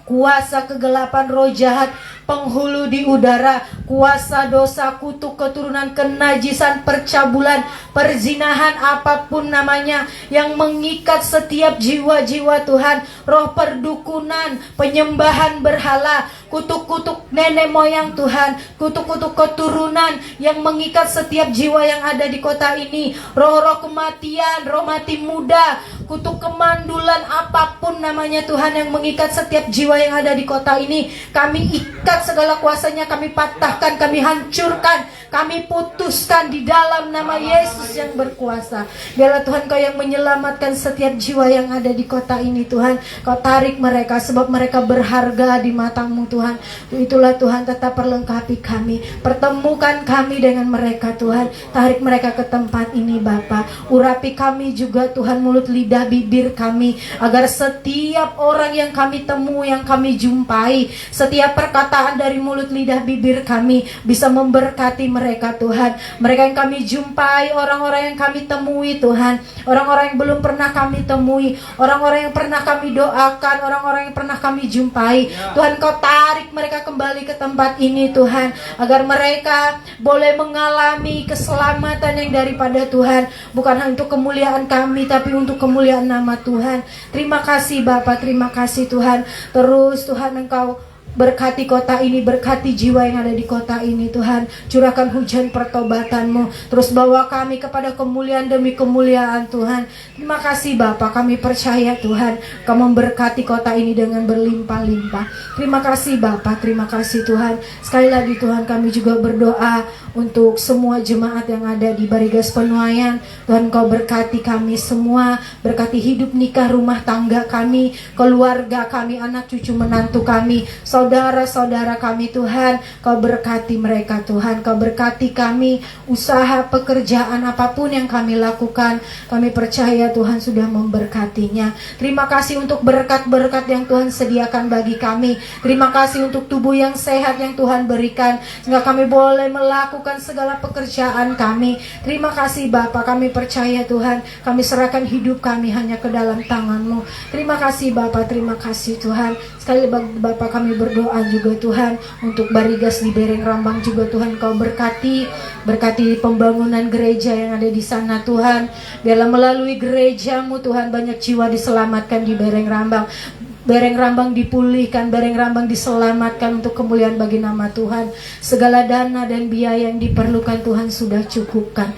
kuasa kegelapan, roh jahat, penghulu di udara, kuasa dosa, kutuk keturunan, kenajisan, percabulan, perzinahan, apapun namanya, yang mengikat setiap jiwa-jiwa Tuhan, roh perdukunan, penyembahan berhala, kutuk-kutuk nenek moyang Tuhan, kutuk-kutuk keturunan yang mengikat setiap jiwa yang ada di kota ini, roh-roh kematian, roh mati muda, kutuk kemandulan, apapun namanya Tuhan yang mengikat setiap jiwa yang ada di kota ini, kami ikat segala kuasanya, kami patahkan, kami hancurkan, kami putuskan di dalam nama Yesus yang berkuasa. Biarlah Tuhan Kau yang menyelamatkan setiap jiwa yang ada di kota ini Tuhan. Kau tarik mereka sebab mereka berharga di mata-Mu Tuhan. Itulah Tuhan, tetap perlengkapi kami, pertemukan kami dengan mereka Tuhan. Tarik mereka ke tempat ini Bapa. Urapi kami juga Tuhan, mulut lidah bibir kami, agar setiap orang yang kami temui, yang kami jumpai, setiap perkataan dari mulut lidah bibir kami bisa memberkati mereka Tuhan. Mereka yang kami jumpai, orang-orang yang kami temui Tuhan, orang-orang yang belum pernah kami temui, orang-orang yang pernah kami doakan, orang-orang yang pernah kami jumpai, Tuhan Kau tarik mereka kembali ke tempat ini Tuhan, agar mereka boleh mengalami keselamatan yang daripada Tuhan, bukan hanya untuk kemuliaan kami, tapi untuk kemuliaan nama Tuhan. Terima kasih Bapa, terima kasih Tuhan. Terus Tuhan Engkau berkati kota ini, berkati jiwa yang ada di kota ini Tuhan. Curahkan hujan pertobatan-Mu, terus bawa kami kepada kemuliaan demi kemuliaan Tuhan. Terima kasih Bapa, kami percaya Tuhan Kau memberkati kota ini dengan berlimpah-limpah. Terima kasih Bapa, terima kasih Tuhan. Sekali lagi Tuhan, kami juga berdoa untuk semua jemaat yang ada di Barigas Penuaian. Tuhan Kau berkati kami semua, berkati hidup nikah rumah tangga kami, keluarga kami, anak cucu menantu kami, saudara-saudara kami Tuhan. Kau berkati mereka Tuhan, Kau berkati kami, usaha pekerjaan apapun yang kami lakukan, kami percaya Tuhan sudah memberkatinya. Terima kasih untuk berkat-berkat yang Tuhan sediakan bagi kami. Terima kasih untuk tubuh yang sehat yang Tuhan berikan, sehingga kami boleh melakukan segala pekerjaan kami. Terima kasih Bapa, kami percaya Tuhan, kami serahkan hidup kami hanya ke dalam tangan-Mu. Terima kasih Bapa, terima kasih Tuhan. Sekali Bapa kami berdoa juga Tuhan untuk Barigas di Bereng Rambang juga Tuhan Kau berkati, berkati pembangunan gereja yang ada di sana Tuhan. Biarlah melalui gereja-Mu Tuhan banyak jiwa diselamatkan di Bereng Rambang. Bereng Rambang dipulihkan, Bereng Rambang diselamatkan untuk kemuliaan bagi nama Tuhan. Segala dana dan biaya yang diperlukan Tuhan sudah cukupkan.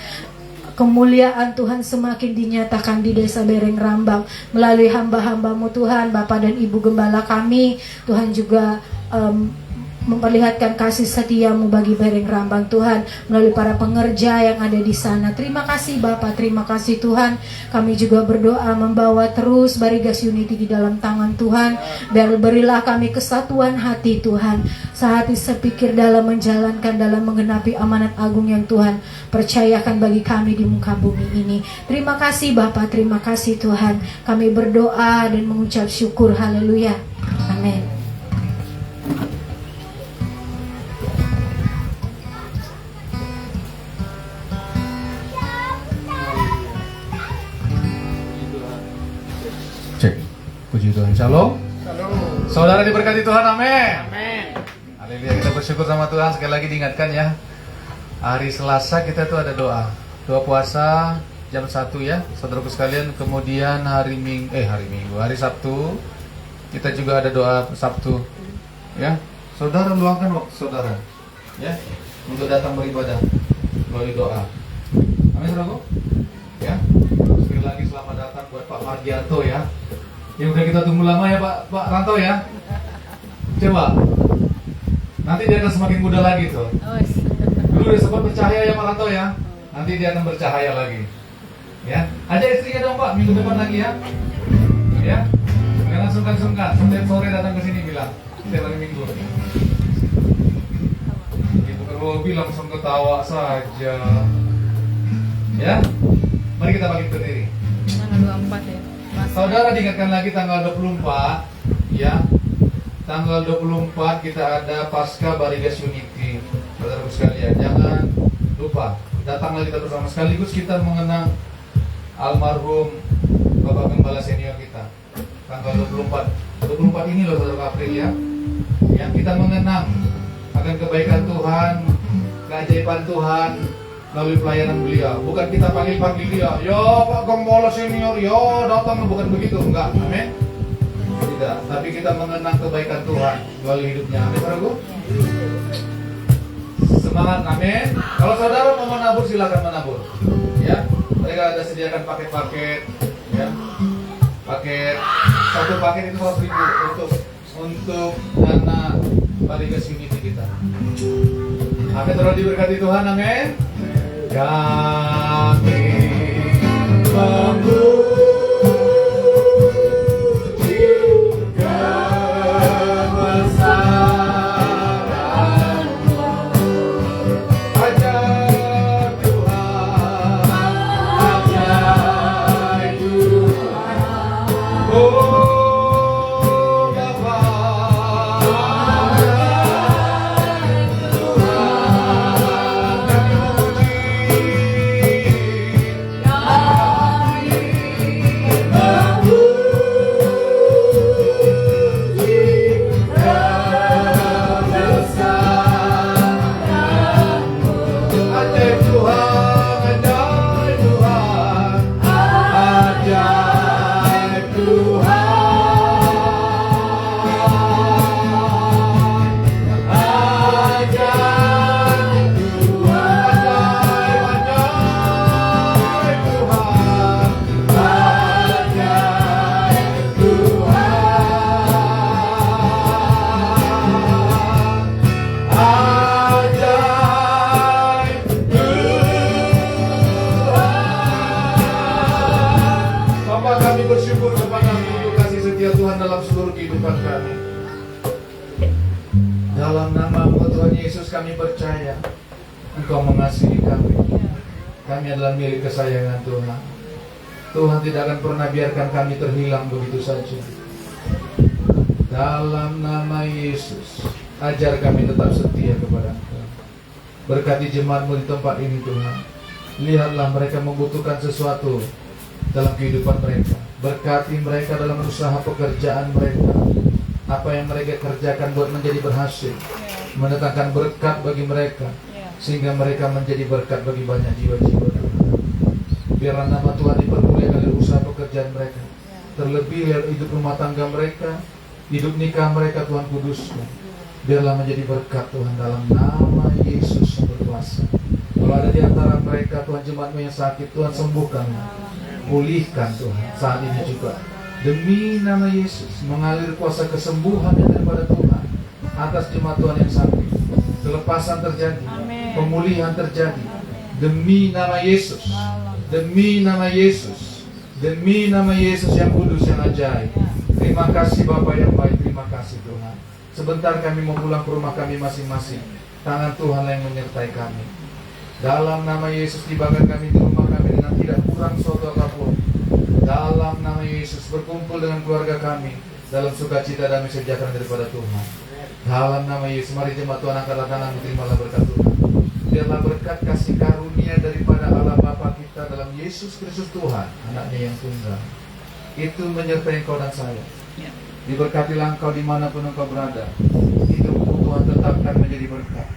Kemuliaan Tuhan semakin dinyatakan di desa Bereng Rambang melalui hamba-hamba-Mu Tuhan, Bapak dan Ibu Gembala kami. Tuhan juga memperlihatkan kasih setia-Mu bagi Bereng Rambang Tuhan melalui para pengerja yang ada di sana. Terima kasih Bapak, terima kasih Tuhan. Kami juga berdoa membawa terus Barigas Unity di dalam tangan Tuhan. Berilah kami kesatuan hati Tuhan, sehati sepikir dalam menjalankan, dalam menggenapi amanat agung yang Tuhan percayakan bagi kami di muka bumi ini. Terima kasih Bapak, terima kasih Tuhan. Kami berdoa dan mengucap syukur. Haleluya, amin. Cek. Puji Tuhan. Shalom. Saudara diberkati Tuhan, amin. Amin. Haleluya, kita bersyukur sama Tuhan. Sekali lagi diingatkan ya, hari Selasa kita tuh ada doa puasa jam 1 ya, saudaraku sekalian. Kemudian hari Sabtu kita juga ada doa Sabtu ya. Saudara luangkan waktu saudara ya untuk datang beribadah melalui doa. Amin saudaraku ya. Sekali lagi selamat datang buat Pak Margianto ya, yang udah kita tunggu lama ya Pak Ranto ya. Coba nanti dia akan semakin muda lagi tuh. Dulu dia sempat bercahaya ya Pak Ranto ya, nanti dia akan bercahaya lagi ya. Ajak istrinya dong Pak, minggu depan lagi ya. Ya, jangan sungkan-sungkan, setiap sore datang ke sini bilang setiap hari Minggu. Ibu Robi langsung ketawa saja. Ya, mari kita balik berdiri. Tanggal 24 ya. Saudara diingatkan lagi tanggal 24 ya. Tanggal 24 kita ada Pasca Barigas Unity. Saudara sekalian, jangan lupa datanglah kita bersama, sekaligus kita mengenang almarhum Bapak Gembala senior kita. Tanggal 24 24 ini loh saudara April ya. Yang kita mengenang akan kebaikan Tuhan, keajaiban Tuhan melalui pelayanan beliau. Bukan kita panggil-panggil dia, yo Pak Gembala senior, yo datang, bukan begitu, enggak, amin. Tidak, tapi kita mengenang kebaikan Tuhan melalui hidupnya, amin saudaraku. Semangat, amin. Kalau saudara mau menabur silakan menabur, ya. Mereka ada sediakan paket-paket, ya. Paket, satu paket itu 100.000 untuk dana Baligas Unity kita. Amin, terus diberkati Tuhan, amin. Kami memuji kebesaran-Mu. Ajaib Tuhan, ajaib Tuhan. Oh Bapa, ajaib Tuhan. Kami ajaib Tuhan, ajaib Tuhan, ajaib Tuhan, ajaib Tuhan, ajaib Tuhan, ajaib Tuhan, ajaib Bapa, kami bersyukur kepada-Mu untuk kasih setia Tuhan dalam seluruh kehidupan kami. Dalam nama-Mu Tuhan Yesus kami percaya Engkau mengasihi kami. Kami adalah milik kesayangan Tuhan. Tuhan tidak akan pernah biarkan kami terhilang begitu saja. Dalam nama Yesus, ajar kami tetap setia kepada Engkau. Berkati jemaat-Mu di tempat ini Tuhan. Lihatlah mereka membutuhkan sesuatu dalam kehidupan mereka. Berkati mereka dalam usaha pekerjaan mereka. Apa yang mereka kerjakan buat menjadi berhasil, mendatangkan berkat bagi mereka, sehingga mereka menjadi berkat bagi banyak jiwa-jiwa. Biarlah nama Tuhan dipermuliakan dalam usaha pekerjaan mereka. Terlebih lihat hidup rumah tangga mereka, hidup nikah mereka, Tuhan kuduskan. Biarlah menjadi berkat Tuhan dalam nama Yesus yang berkuasa. Kalau ada di antara mereka Tuhan jemaat-Mu yang sakit, Tuhan sembuhkan, pulihkan Tuhan saat ini juga. Demi nama Yesus mengalir kuasa kesembuhan yang daripada Tuhan atas jemaat Tuhan yang sakit. Kelepasan terjadi, pemulihan terjadi. Demi nama Yesus, demi nama Yesus, demi nama Yesus yang kudus, yang ajaib. Terima kasih Bapa yang baik, terima kasih Tuhan. Sebentar kami mau pulang ke rumah kami masing-masing. Tangan Tuhan yang menyertai kami. Dalam nama Yesus tibakan kami di rumah kami dengan tidak kurang suatu apapun. Dalam nama Yesus berkumpul dengan keluarga kami dalam sukacita damai sejahtera daripada Tuhan. Dalam nama Yesus, mari jemaat Tuhan angkatlah tangan, terimalah berkat Tuhan. Biarlah berkat kasih karunia daripada Allah Bapa kita dalam Yesus Kristus Tuhan, anaknya yang tunggal, itu menyertai engkau dan saya. Diberkatilah engkau dimanapun engkau berada. Hidupmu Tuhan tetapkan menjadi berkat.